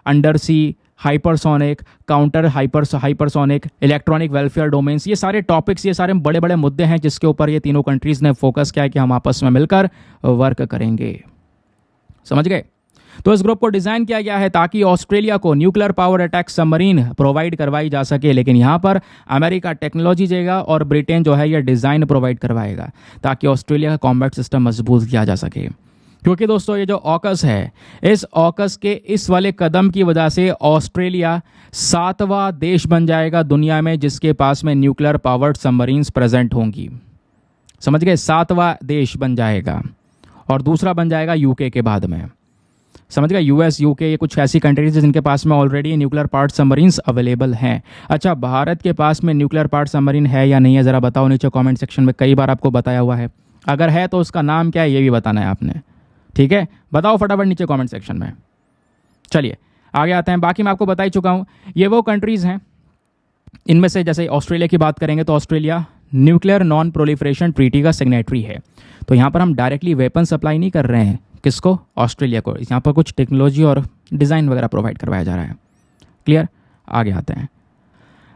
undersea, hypersonic, counter hypersonic, electronic welfare domains, ये सारे टॉपिक्स, ये सारे बड़े बड़े मुद्दे हैं जिसके ऊपर ये तीनों कंट्रीज़ ने फोकस किया है कि हम आपस में मिलकर वर्क करेंगे। समझ गए? तो इस ग्रुप को डिज़ाइन किया गया है ताकि ऑस्ट्रेलिया को nuclear power attack submarine provide करवाई जा सके, लेकिन यहाँ पर अमेरिका टेक्नोलॉजी देगा और ब्रिटेन जो है ये डिज़ाइन प्रोवाइड करवाएगा ताकि ऑस्ट्रेलिया का कॉम्बैट सिस्टम मजबूत किया जा सके। क्योंकि दोस्तों ये जो ऑकस है, इस ऑकस के इस वाले कदम की वजह से ऑस्ट्रेलिया 7वां देश बन जाएगा दुनिया में जिसके पास में न्यूक्लियर पावर्ड सबमरीन्स प्रेजेंट होंगी। समझ गए? 7वां देश बन जाएगा, और दूसरा बन जाएगा यूके के बाद में। समझ गए? यूएस, यूके, ये कुछ ऐसी कंट्रीज हैं जिनके पास में already nuclear part submarines available हैं। अच्छा, भारत के पास में न्यूक्लियर पार्ट सबमरीन है या नहीं है, ज़रा बताओ नीचे कमेंट सेक्शन में। कई बार आपको बताया हुआ है, अगर है तो उसका नाम क्या है ये भी बताना है आपने। ठीक है, बताओ फटाफट नीचे कमेंट सेक्शन में। चलिए आगे आते हैं। बाकी मैं आपको बता ही चुका हूँ, ये वो कंट्रीज़ हैं, इनमें से जैसे ऑस्ट्रेलिया की बात करेंगे तो Australia nuclear non proliferation treaty का सिग्नेटरी है। तो यहाँ पर हम डायरेक्टली वेपन सप्लाई नहीं कर रहे हैं, किसको? ऑस्ट्रेलिया को। यहाँ पर कुछ टेक्नोलॉजी और डिज़ाइन वगैरह प्रोवाइड करवाया जा रहा है। क्लियर? आगे आते हैं।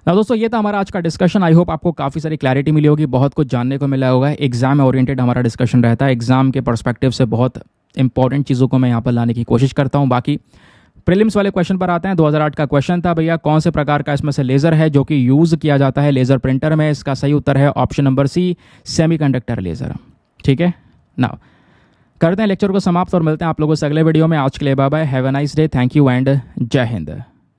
ना दोस्तों, ये था हमारा आज का डिस्कशन। आई होप आपको काफ़ी सारी क्लैरिटी मिली होगी, बहुत कुछ जानने को मिला होगा। एग्जाम ओरिएंटेड हमारा डिस्कशन रहता है, एग्जाम के पर्सपेक्टिव से बहुत इंपॉर्टेंट चीज़ों को मैं यहाँ पर लाने की कोशिश करता हूँ। बाकी प्रीलिम्स वाले क्वेश्चन पर आते हैं। 2008 का क्वेश्चन था भैया, कौन से प्रकार का इसमें से लेज़र है जो कि यूज़ किया जाता है लेज़र प्रिंटर में? इसका सही उत्तर है option number C, semiconductor laser. ठीक है ना, करते हैं लेक्चर को समाप्त और मिलते हैं आप लोगों से अगले वीडियो में। आज के लिए bye bye, have a nice day, thank you and जय हिंद।